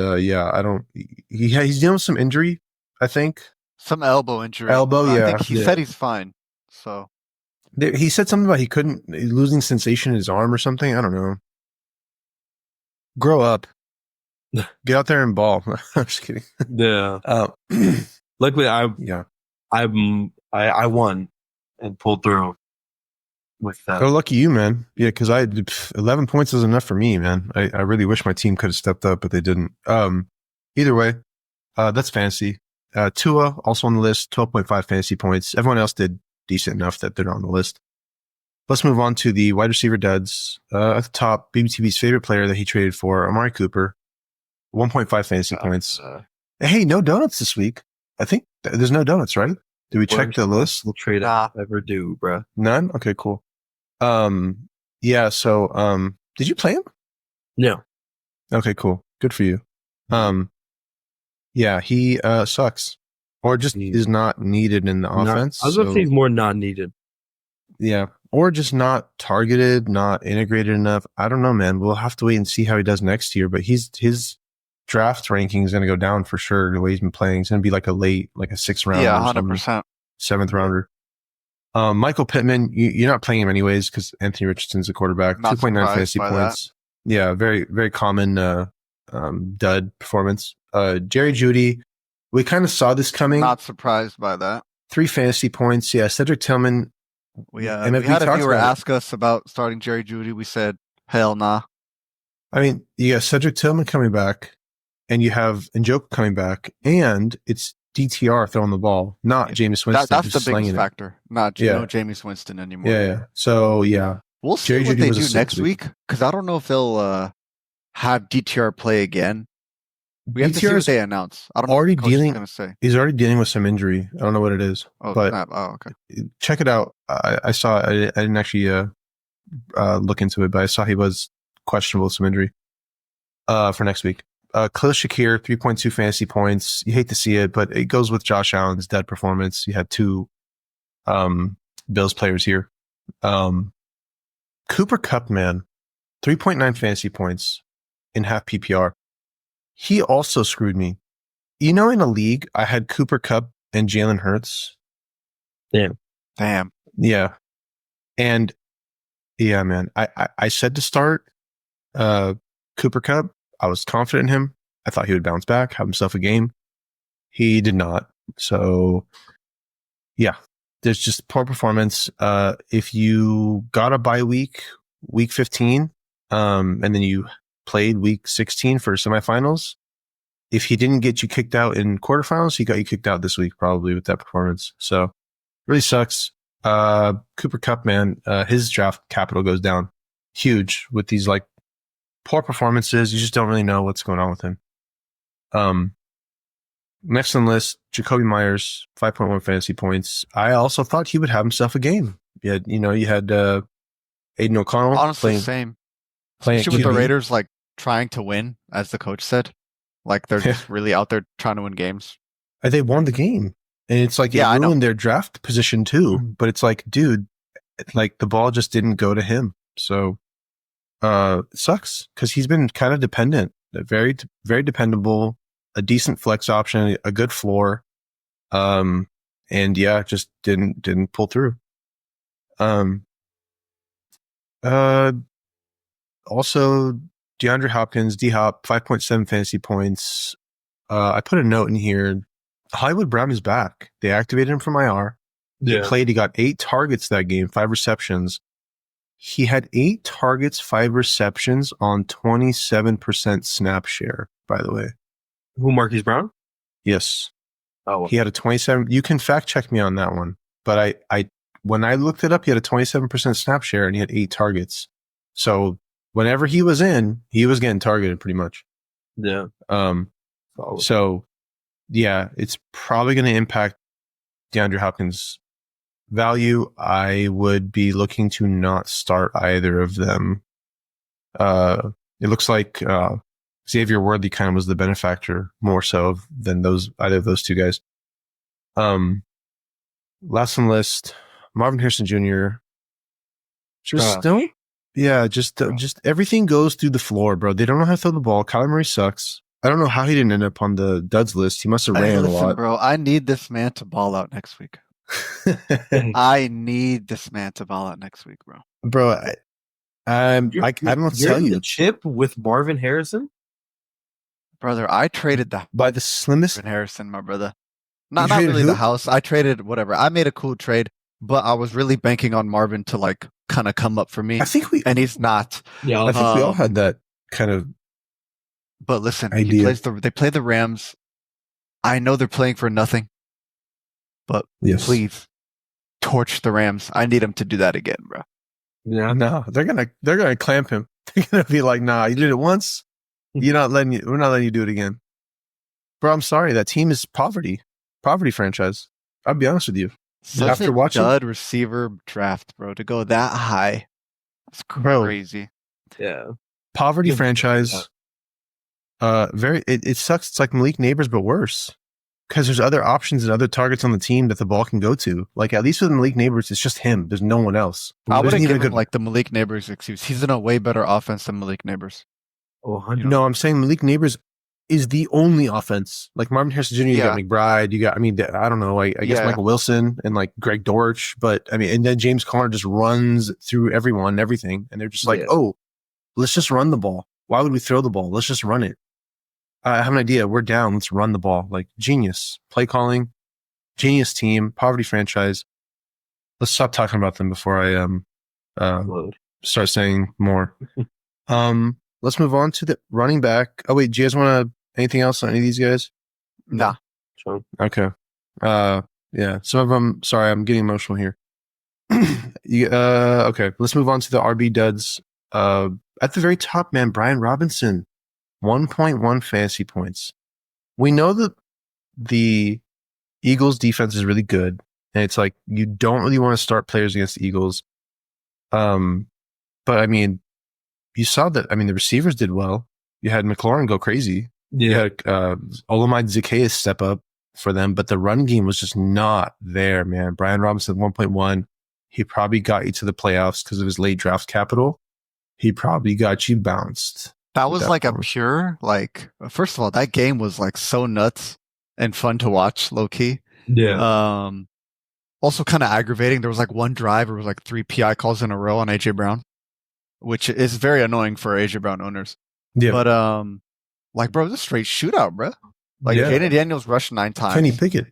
he's dealing with some injury, I think. Some elbow injury. I think he said he's fine. So he said something about he couldn't, losing sensation in his arm or something. I don't know. Grow up. Get out there and ball. I'm just kidding. Yeah. Luckily, I won and pulled through with that. Oh, lucky you, man. Yeah, because 11 points is enough for me, man. I really wish my team could have stepped up, but they didn't. Either way, that's fantasy. Tua also on the list, 12.5 fantasy points. Everyone else did decent enough that they're not on the list. Let's move on to the wide receiver duds. At the top, BBTV's favorite player that he traded for, Amari Cooper, 1.5 fantasy points. Hey, no donuts this week. I think there's no donuts, right? Did we check the list? We'll trade I ever do, bro. None? Okay, cool. Yeah, so, did you play him? No. Okay, cool. Good for you. Yeah, he, sucks. Or just is not needed in the offense. I was going to say he's more not needed. Yeah. Or just not targeted, not integrated enough. I don't know, man. We'll have to wait and see how he does next year, but his draft ranking is going to go down for sure. The way he's been playing, it's going to be like a 6th round. Yeah, 100%. 7th rounder. Michael Pittman, you're not playing him anyways because Anthony Richardson's a quarterback. 2.9 fantasy points. That. Yeah, very, very common dud performance. Jerry Jeudy, we kind of saw this coming. Not surprised by that. 3 fantasy points. Yeah, Cedric Tillman. We had a viewer ask us about starting Jerry Jeudy. We said, hell nah. I mean, you got Cedric Tillman coming back, and you have Njoku coming back, and it's DTR throwing the ball, not Jameis Winston. That's the biggest factor. Not Jameis Winston anymore. Yeah. So, yeah. We'll see what they do next week, because I don't know if they'll have DTR play again. We have to see what they announce. I don't know what he's going to say. He's already dealing with some injury. I don't know what it is. But okay. Check it out. I saw. I didn't actually look into it, but I saw he was questionable with some injury for next week. Khalil Shakir, 3.2 fantasy points. You hate to see it, but it goes with Josh Allen's dead performance. You had 2 Bills players here. Cooper Kupp, man, 3.9 fantasy points in half PPR. He also screwed me. You know, in a league, I had Cooper Kupp and Jalen Hurts. Damn. Yeah. And yeah, man, I said to start Cooper Kupp. I was confident in him. I thought he would bounce back, have himself a game. He did not. So yeah, there's just poor performance. If you got a bye week 15, and then you played week 16 for semifinals, if he didn't get you kicked out in quarterfinals, he got you kicked out this week probably with that performance. So really sucks. Cooper Kupp, man, his draft capital goes down huge with these like poor performances. You just don't really know what's going on with him. Next on the list, Jacoby Myers, 5.1 fantasy points. I also thought he would have himself a game. You had Aiden O'Connell. Honestly, same. Especially with the Raiders like trying to win, as the coach said. Like they're just really out there trying to win games. They won the game, and it's like it Yeah, I know. ruined their draft position too. But it's like, dude, like the ball just didn't go to him. So, it sucks because he's been kind of dependent, very, very dependable, a decent flex option, a good floor. And yeah, just didn't pull through. Also DeAndre Hopkins, D-Hop, 5.7 fantasy points. I put a note in here. Hollywood Brown is back. They activated him from IR. He played. He got 8 targets that game, 5 receptions. He had 8 targets, 5 receptions on 27% snap share, by the way. Who, Marquise Brown? Yes. Oh, He had a 27. You can fact check me on that one. But I when I looked it up, he had a 27% snap share and he had 8 targets. So whenever he was in, he was getting targeted pretty much. yeah. So yeah, it's probably going to impact DeAndre Hopkins' value. I would be looking to not start either of them. It looks like Xavier Worthy kind of was the benefactor more so than either of those two guys. Last on the list, Marvin Harrison Jr. Just everything goes through the floor, bro. They don't know how to throw the ball. Kyler Murray sucks. I don't know how he didn't end up on the duds list. He must have ran a lot. Bro, I need this man to ball out next week. I need this man to ball out next week, bro. Bro, I don't know what to tell you. The chip with Marvin Harrison? Brother, I traded the By the slimmest. Marvin Harrison, my brother. Not really the house. I traded whatever. I made a cool trade, but I was really banking on Marvin to like kind of come up for me. And he's not. Yeah, I think we all had that kind of. But listen, idea. They play the Rams. I know they're playing for nothing, but please torch the Rams. I need him to do that again, bro. Yeah, no, they're gonna clamp him. They're gonna be like, nah, you did it once. We're not letting you do it again, bro. I'm sorry, that team is poverty franchise. I'll be honest with you. After watching dud receiver draft, bro, to go that high, it's crazy. Yeah, poverty franchise. It sucks. It's like Malik Neighbors, but worse. Because there's other options and other targets on the team that the ball can go to. Like, at least with Malik Neighbors, it's just him. There's no one else. I wouldn't give him like the Malik Neighbors excuse. He's in a way better offense than Malik Neighbors. Oh, no, I'm saying Malik Neighbors is the only offense. Like Marvin Harrison Jr., you got McBride, I don't know, I guess Michael Wilson and like Greg Dortch. But I mean, and then James Conner just runs through everyone and everything. And they're just like, oh, let's just run the ball. Why would we throw the ball? Let's just run it. I have an idea. We're down. Let's run the ball. Like, genius. Play calling. Genius team. Poverty franchise. Let's stop talking about them before I start saying more. Let's move on to the running back. Oh, wait. Do you guys want anything else on any of these guys? Nah. Okay. Yeah. Some of them. Sorry, I'm getting emotional here. Okay. Let's move on to the RB duds. At the very top, man, Brian Robinson. 1.1 fantasy points. We know that the Eagles defense is really good. And it's like, you don't really want to start players against the Eagles. But I mean, you saw that. I mean, the receivers did well. You had McLaurin go crazy. Yeah. You had Olamide Zacchaeus step up for them, but the run game was just not there, man. Brian Robinson, 1.1. He probably got you to the playoffs because of his late draft capital. He probably got you bounced. That was like a pure, like, first of all, that game was like so nuts and fun to watch, low key. Yeah. Also kind of aggravating. There was like one drive where it was like 3 PI calls in a row on AJ Brown, which is very annoying for AJ Brown owners. Yeah. But, like, bro, it was a straight shootout, bro. Like, Jaden Daniels rushed 9 times. Kenny Pickett.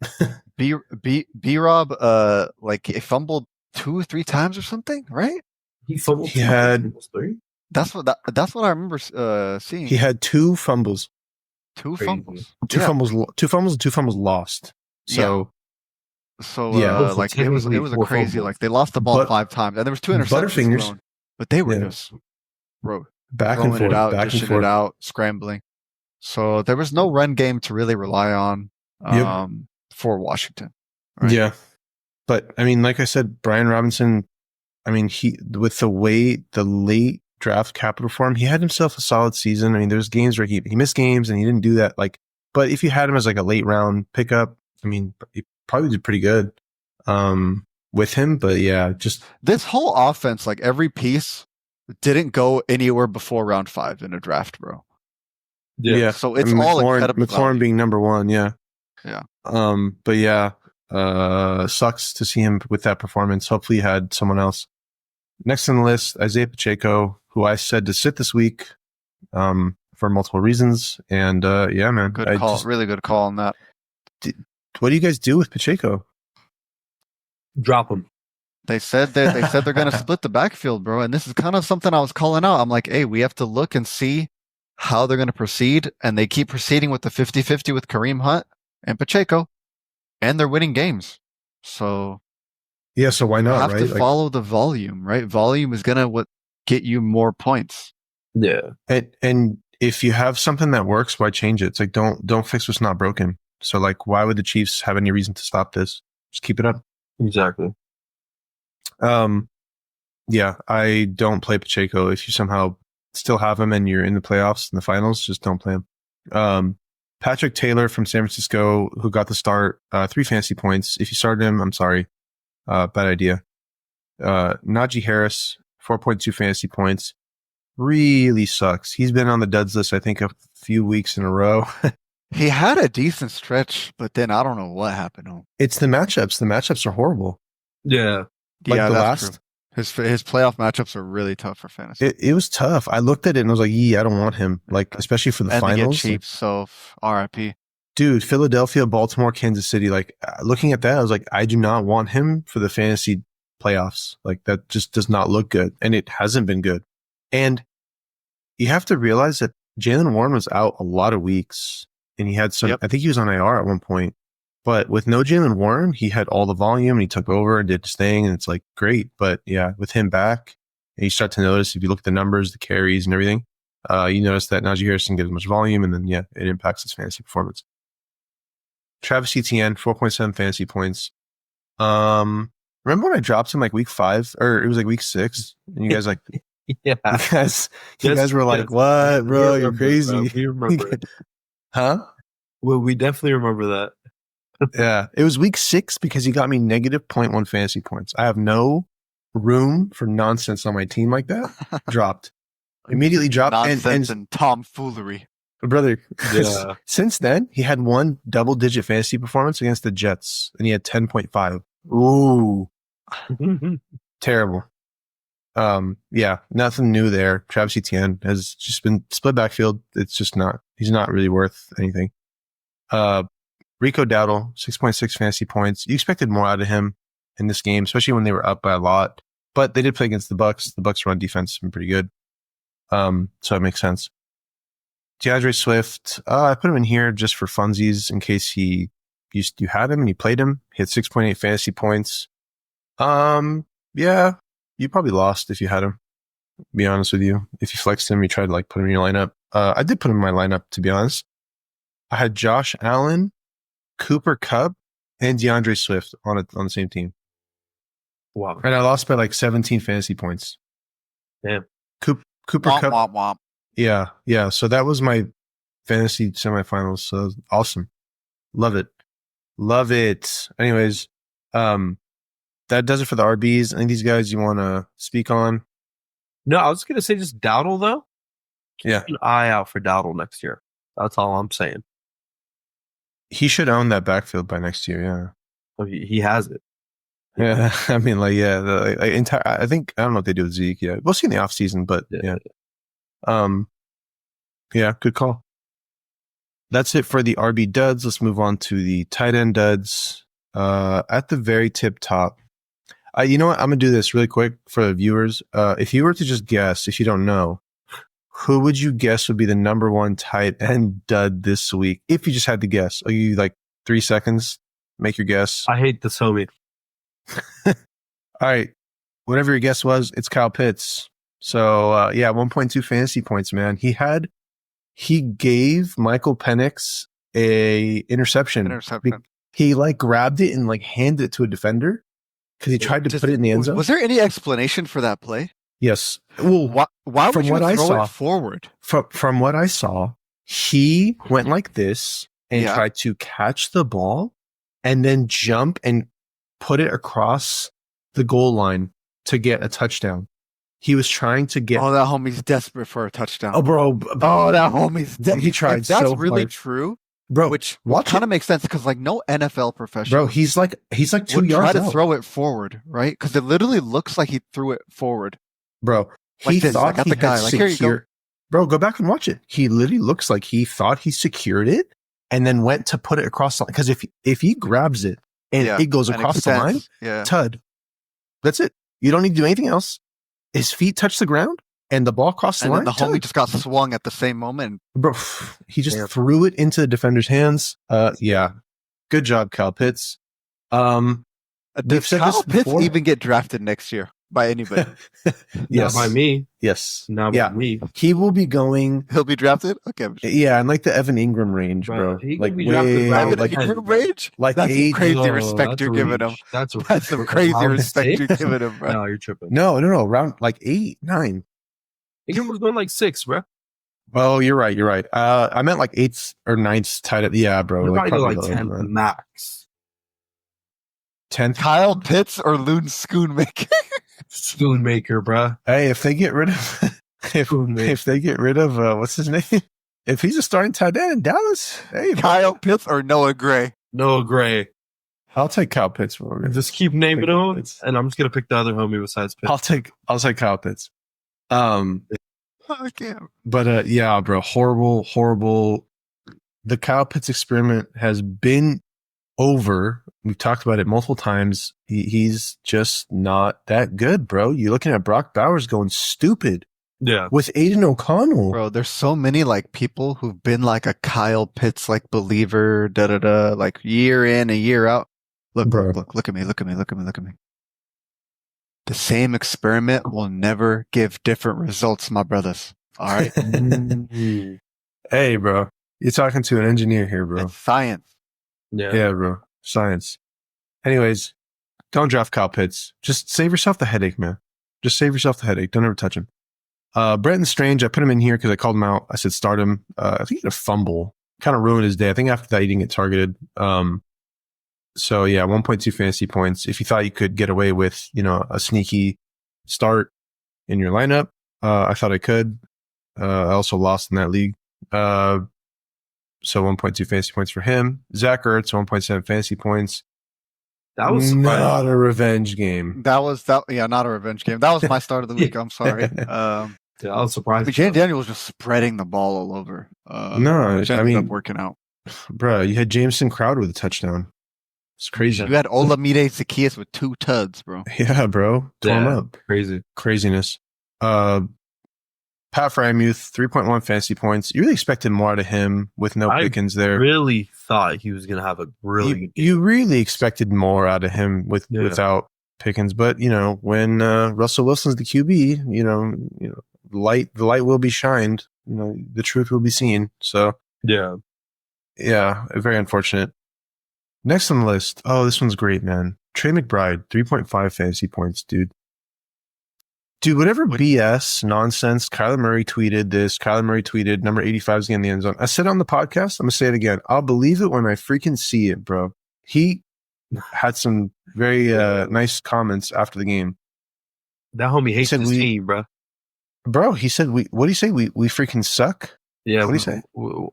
B-Rob, like, he fumbled 2 or 3 times or something, right? He fumbled. He had 3. That's what I remember seeing. He had 2 fumbles. 2 fumbles. 2 fumbles and 2 fumbles lost. So like it was a crazy fumbles. Like they lost the ball 5 times and there was 2 interceptions alone, but they were just back and forth, dishing it out, scrambling. So there was no run game to really rely on for Washington. Right? Yeah. But I mean, like I said, Brian Robinson, I mean, with the way the late draft capital for him. He had himself a solid season. I mean, there's games where he missed games and he didn't do that. Like, but if you had him as like a late round pickup, I mean, he probably did pretty good with him. But yeah, just This whole offense, like every piece, didn't go anywhere before round 5 in a draft, bro. yeah. So it's I mean, all McLaurin incredible value. being number one. Yeah. Yeah. But yeah, sucks to see him with that performance. Hopefully, he had someone else. Next on the list, Isaiah Pacheco, who I said to sit this week, for multiple reasons. And yeah, man, Good call. Really good call on that. What do you guys do with Pacheco? Drop him. They said they're going to split the backfield, bro. And this is kind of something I was calling out. I'm like, hey, we have to look and see how they're going to proceed. And they keep proceeding with the 50-50 with Kareem Hunt and Pacheco. And they're winning games. So yeah, so why you not? have Right? to follow the volume, right? Volume is going to get you more points. Yeah. And if you have something that works, why change it? It's like don't fix what's not broken. So like, why would the Chiefs have any reason to stop this? Just keep it up. Exactly. Yeah, I don't play Pacheco. If you somehow still have him and you're in the playoffs and the finals, just don't play him. Patrick Taylor from San Francisco, who got the start, 3 fantasy points. If you started him, I'm sorry. Bad idea. Najee Harris, 4.2 fantasy points. Really sucks. He's been on the duds list, I think, a few weeks in a row. He had a decent stretch, but then I don't know what happened to him. It's the matchups. The matchups are horrible. Yeah. Like yeah, the that's last, true. His playoff matchups are really tough for fantasy. it was tough. I looked at it and I was like, I don't want him. Like, especially for the and finals. they get cheap, so RIP. Dude, Philadelphia, Baltimore, Kansas City. Like, looking at that, I was like, I do not want him for the fantasy playoffs. Like, that just does not look good. And it hasn't been good. And you have to realize that Jaylen Warren was out a lot of weeks. And he had some, Yep. I think he was on IR at one point. But with no Jaylen Warren, he had all the volume and he took over and did his thing. And it's like, great. But yeah, with him back, and you start to notice, if you look at the numbers, the carries and everything, you notice that Najee Harris didn't get as much volume. And then, yeah, it impacts his fantasy performance. Travis Etienne, 4.7 fantasy points. Remember when I dropped him like week 5 or it was like week 6 and you guys like, Yeah. you guys were like, what, bro? You're crazy. We remember it. Huh? Well, we definitely remember that. Yeah. It was week 6 because he got me negative 0.1 fantasy points. I have no room for nonsense on my team like that. Dropped. Immediately dropped. Nonsense and tomfoolery. Brother, Yeah. since then, he had one double-digit fantasy performance against the Jets, and he had 10.5. Ooh, terrible. Yeah, nothing new there. Travis Etienne has just been split backfield. It's just not, he's not really worth anything. Rico Dowdle, 6.6 fantasy points. You expected more out of him in this game, especially when they were up by a lot, but they did play against the Bucks. The Bucks run defense has been pretty good. So it makes sense. DeAndre Swift, I put him in here just for funsies in case you had him and you played him. He had 6.8 fantasy points. Yeah, you probably lost if you had him, to be honest with you. If you flexed him, you tried to like put him in your lineup. I did put him in my lineup, to be honest. I had Josh Allen, Cooper Kupp, and DeAndre Swift on the same team. Wow. And I lost by like 17 fantasy points. Damn. Cooper Womp, Kupp. womp, womp. Yeah. So that was my fantasy semifinals. So awesome. Love it. Anyways, that does it for the RBs. Any of these guys you want to speak on? No, I was going to say just Dowdle, though. Yeah. Keep an eye out for Dowdle next year. That's all I'm saying. He should own that backfield by next year. Yeah. So he has it. Yeah. I mean, like, yeah, I think, I don't know what they do with Zeke. Yeah. We'll see in the off season, but yeah. Yeah, good call. That's it for the RB duds. Let's move on to the tight end duds. At the very tip top, you know what? I'm gonna do this really quick for the viewers. If you were to just guess, if you don't know, who would you guess would be the number 1 tight end dud this week? If you just had to guess, I'll give you like 3 seconds. Make your guess. I hate this homie. All right, whatever your guess was, it's Kyle Pitts. So yeah, 1.2 fantasy points, man. He gave Michael Penix a interception. He like grabbed it and like handed it to a defender because he tried to put it in the end zone. Was there any explanation for that play? Yes. Well, Why from would you what I throw saw- it forward? from what I saw, he went like this and Yeah. tried to catch the ball and then jump and put it across the goal line to get a touchdown. He was trying to get. Oh, that homie's desperate for a touchdown. Oh, bro. Oh, that homie's desperate. He tried If that's so really hard. true, Bro, which watch kind it. of makes sense because like no NFL professional Bro, he's like 2 would yards try to out. throw it forward, right? Because it literally looks like he threw it forward. Bro, Like he this. I thought got he the guy. had Like, here you go. secured. Bro, go back and watch it. He literally looks like he thought he secured it and then went to put it across the line. Because if he grabs it and Yeah, it goes and across the line, extends. Yeah. Tud. That's it. You don't need to do anything else. His feet touch the ground and the ball crossed the And line. then the homie Tud. just got swung at the same moment. Bro, he just Yeah. threw it into the defender's hands. Yeah. Good job, Kyle Pitts. Does said Kyle this Pitts before. even get drafted next year by anybody? Not Yes. by me. Yes. Not by Yeah. me. He will be going. He'll be drafted? Okay. Yeah, and like the Evan Ingram range, bro. He Like could be drafted way, round Evan like, 10. Ingram range? like That's age. crazy No, respect that's you're a giving reach. him. That's That's some crazy round respect you're 6? giving him, bro. No, you're tripping. No, round like 8, 9. Ingram was going like 6, bro. Oh, you're right. I meant like 8th or 9th tight end. Yeah, bro. We're probably go like lower 10 than that. max. 10th. Kyle Pitts or Loon Schoonmaker? Spoonmaker, bro. Hey, if they get rid of if they get rid of what's his name? If he's a starting tight end in Dallas, hey, bro, Kyle Pitts or Noah Gray? Noah Gray. I'll take Kyle Pitts. Bro. Just keep naming Kyle them, Pitts. and I'm just gonna pick the other homie besides Pitts. I'll take Kyle Pitts. I can't. But yeah, bro, horrible. The Kyle Pitts experiment has been over. We've talked about it multiple times. He's just not that good, bro. You're looking at Brock Bowers going stupid Yeah, with Aiden O'Connell. Bro, there's so many like people who've been like a Kyle Pitts like believer, like year in and year out. Look at me. The same experiment will never give different results, my brothers. All right. Hey, bro, you're talking to an engineer here, bro. It's science. Yeah, bro, science. Anyways, don't draft Kyle Pitts. Just save yourself the headache, man. Just save yourself the headache. Don't ever touch him. Brenton Strange, I put him in here because I called him out. I said start him. I think he had a fumble. Kind of ruined his day. I think after that he didn't get targeted. So yeah, 1.2 fantasy points. If you thought you could get away with, a sneaky start in your lineup, I thought I could. I also lost in that league. So 1.2 fantasy points for him. Zach Ertz, 1.7 fantasy points. that was surprising. not a revenge game. Yeah, not a revenge game. That was my start of the week. I'm sorry. Yeah, I was surprised. Jane Daniel was just spreading the ball all over. No, which I ended mean- up working out. Bro, you had Jameson Crowder with a touchdown. It's crazy. You had Olamide Zacchaeus with 2 tuds, bro. Yeah, bro. Tore him Yeah. up. Crazy. Craziness. Pat Frymuth, 3.1 fantasy points. You really expected more out of him with no I Pickens there. Really thought he was gonna have a really You really expected more out of him Yeah. without Pickens, but when Russell Wilson's the QB, the light will be shined. The truth will be seen. So yeah. yeah, very unfortunate. Next on the list. Oh, this one's great, man. Trey McBride, 3.5 fantasy points, dude. Dude, whatever BS nonsense. Kyler Murray tweeted this. Kyler Murray tweeted number 85 is getting the end zone. I said it on the podcast. I'm going to say it again. I'll believe it when I freaking see it, bro. He had some very nice comments after the game. That homie hates said his we- team, bro. Bro, he said, what do you say? We freaking suck? Yeah, What do you say? We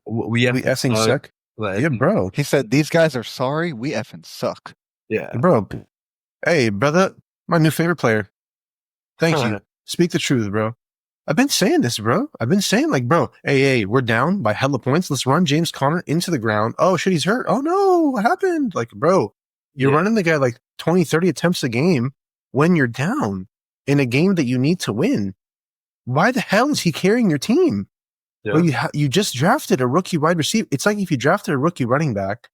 We effing suck? Like, Yeah, bro. He said, these guys are sorry. We effing suck. yeah. Bro. Hey, brother. My new favorite player. Thank you. Speak the truth, bro. I've been saying this, bro. I've been saying bro, hey, we're down by hella points. Let's run James Conner into the ground. Oh, shit, he's hurt. Oh, no, what happened? Bro, you're Yeah. running the guy 20, 30 attempts a game when you're down in a game that you need to win. Why the hell is he carrying your team? Yeah. Well, you just drafted a rookie wide receiver. It's like if you drafted a rookie running back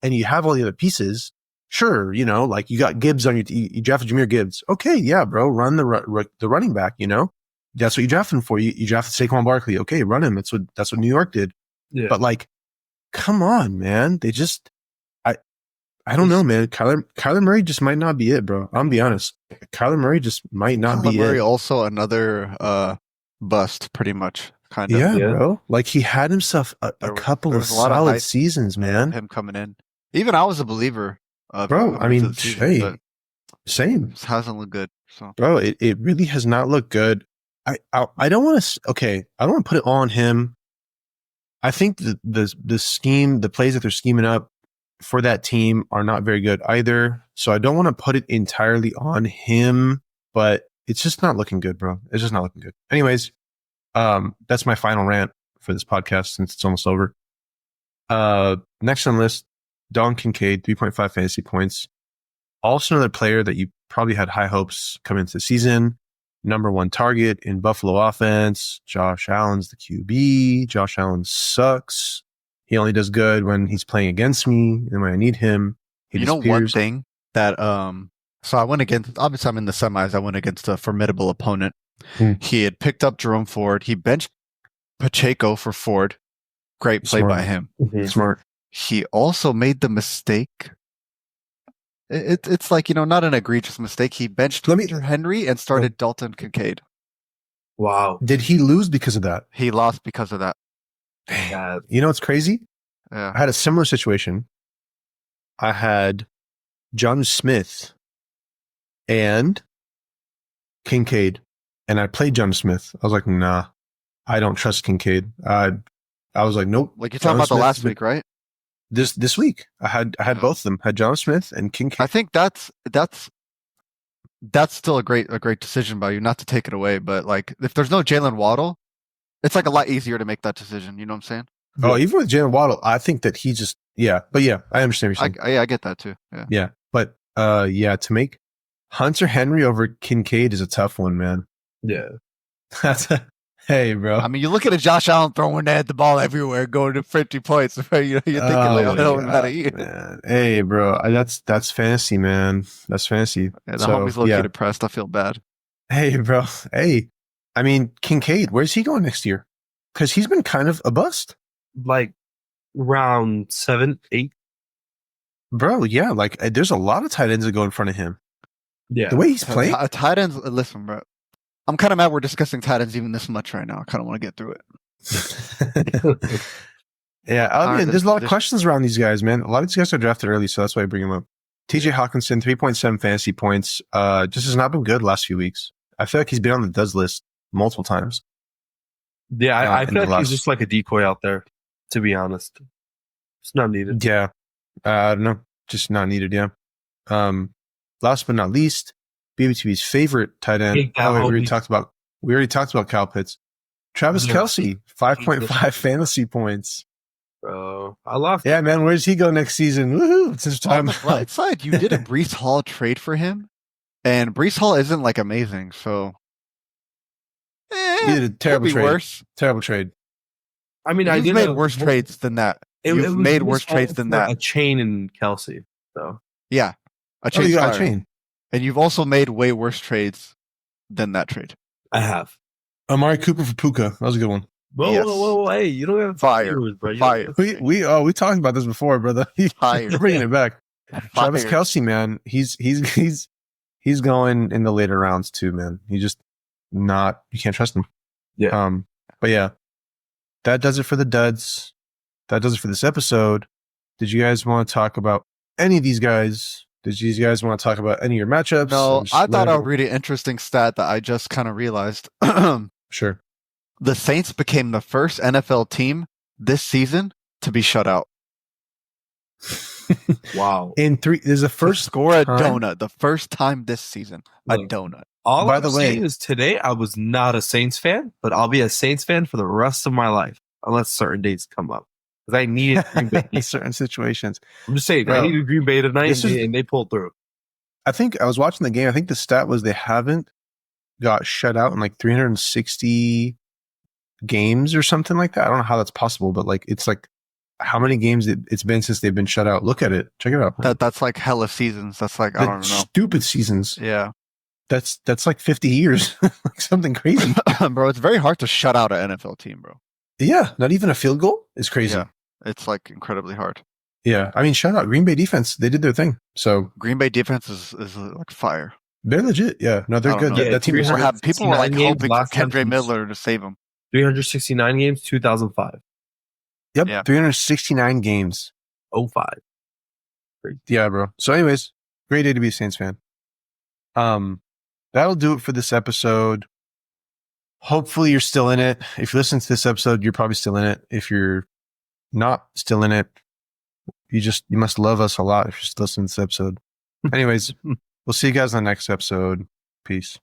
and you have all the other pieces, sure, you got Gibbs on you drafted Jahmyr Gibbs. Okay, yeah, bro, run the running back, That's what you drafted him for. You drafted Saquon Barkley. Okay, run him. That's what New York did. Yeah. But come on, man. They just, I I don't know, man. Kyler Murray just might not be it, bro. I'm gonna be honest. Kyler Murray just might not Kyler be Murray it. also another bust, pretty much, kind of. Yeah, Yeah. bro. Like he had himself a There couple was of a lot of solid hype. seasons, man. Him coming in. Even I was a believer of Bro, coming I into mean, the season, hey, but same. it hasn't looked good. So Bro, it really has not looked good. I don't want to. Okay, I don't want to put it all on him. I think the scheme, the plays that they're scheming up for that team are not very good either. So I don't want to put it entirely on him, but it's just not looking good, bro. It's just not looking good. Anyways, that's my final rant for this podcast since it's almost over. Next on the list, Don Kincaid, 3.5 fantasy points. Also another player that you probably had high hopes coming into the season. Number one target in Buffalo offense. Josh Allen's the QB. Josh Allen sucks. He only does good when he's playing against me and when I need him. He you know one disappears. thing that so I went against, obviously I'm in the semis, I went against a formidable opponent. He had picked up Jerome Ford. He benched Pacheco for Ford. Great play Smart. by him. Smart. He also made the mistake. It's like, not an egregious mistake. He benched Hunter Henry and started Dalton Kincaid. Wow. Did he lose because of that? He lost because of that. Yeah. You know what's crazy? Yeah. I had a similar situation. I had John Smith and Kincaid, and I played John Smith. I was like, nah, I don't trust Kincaid. I was like, nope. Like you're talking about the last week, right? This week, I had both of them. I had John Smith and Kincaid. I think that's still a great decision by you, not to take it away, but like if there's no Jalen Waddle, it's like a lot easier to make that decision. You know what I'm saying? Oh, even with Jalen Waddle, I think that he just but yeah, I understand what you're saying. I get that too. Yeah. Yeah, but to make Hunter Henry over Kincaid is a tough one, man. Yeah. Hey, bro. I mean, you look at a Josh Allen throwing the ball everywhere, going to 50 points. You're thinking like, oh, hell, out of here. Man. Hey, bro, that's fantasy, man. That's fantasy. Yeah, the homie's low-key depressed. I feel bad. Hey, bro. Hey, I mean, Kincaid, where's he going next year? Because he's been kind of a bust. Like round 7, 8. Bro, yeah, like there's a lot of tight ends that go in front of him. Yeah. The way he's playing. Tight ends, listen, bro. I'm kind of mad we're discussing tight ends even this much right now. I kind of want to get through it. Yeah, I mean, there's a lot of questions around these guys, man. A lot of these guys are drafted early, so that's why I bring them up. TJ Hawkinson, 3.7 fantasy points. Just has not been good last few weeks. I feel like he's been on the does list multiple times. Yeah, I feel like he's just like a decoy out there, to be honest. It's not needed. Yeah. I don't know. Just not needed, yeah. Last but not least, BBTV's favorite tight end. We already talked about Kyle Pitts. Travis Kelce, 5.5 fantasy points. Bro, I love. Yeah, man. Where does he go next season? Woohoo! Since time. On the bright side, you did a Breece Hall trade for him, and Breece Hall isn't like amazing, so. You did a terrible trade. Worse. Terrible trade. I mean, You've made worse trades than that. You've made worse trades than that. A chain in Kelce, so. Yeah, a chain. A chain. And you've also made way worse trades than that trade. I have. Amari Cooper for Puka. That was a good one. Whoa, hey, you don't have fire, bro. Fire. We talked about this before, brother. You're bringing it back. Travis Kelce, man, he's going in the later rounds too, man. You can't trust him. Yeah. But yeah, that does it for the duds. That does it for this episode. Did you guys want to talk about any of these guys? Did you guys want to talk about any of your matchups? No, I thought I'd read an interesting stat that I just kind of realized. Sure. The Saints became the first NFL team this season to be shut out. Wow. There's a first score a donut. The first time this season, a donut. By the way, is today I was not a Saints fan, but I'll be a Saints fan for the rest of my life, unless certain dates come up. Because I needed Green Bay. Certain situations. I'm just saying, I needed Green Bay tonight, and they pulled through. I think I was watching the game. I think the stat was they haven't got shut out in like 360 games or something like that. I don't know how that's possible, but like it's like how many games it's been since they've been shut out. Look at it. Check it out. That's like hella seasons. That's like, I don't know. Stupid seasons. Yeah. That's like 50 years. Like something crazy. Bro, it's very hard to shut out an NFL team, bro. Yeah. Not even a field goal is crazy. Yeah. It's like incredibly hard. Yeah, I mean, shout out Green Bay defense. They did their thing. So Green Bay defense is like fire. they're legit. Yeah, no, they're I don't good. know. That team is Yeah, good. People were like 69 games hoping for last time Kendra since- Miller to save him. 369 games, 2005. Yep, Yeah. 369 games. 05. Yeah, bro. So, anyways, great day to be a Saints fan. That'll do it for this episode. Hopefully, you're still in it. If you listen to this episode, you're probably still in it. If you're not still in it, you must love us a lot if you're still listening to this episode. Anyways, we'll see you guys on the next episode. Peace.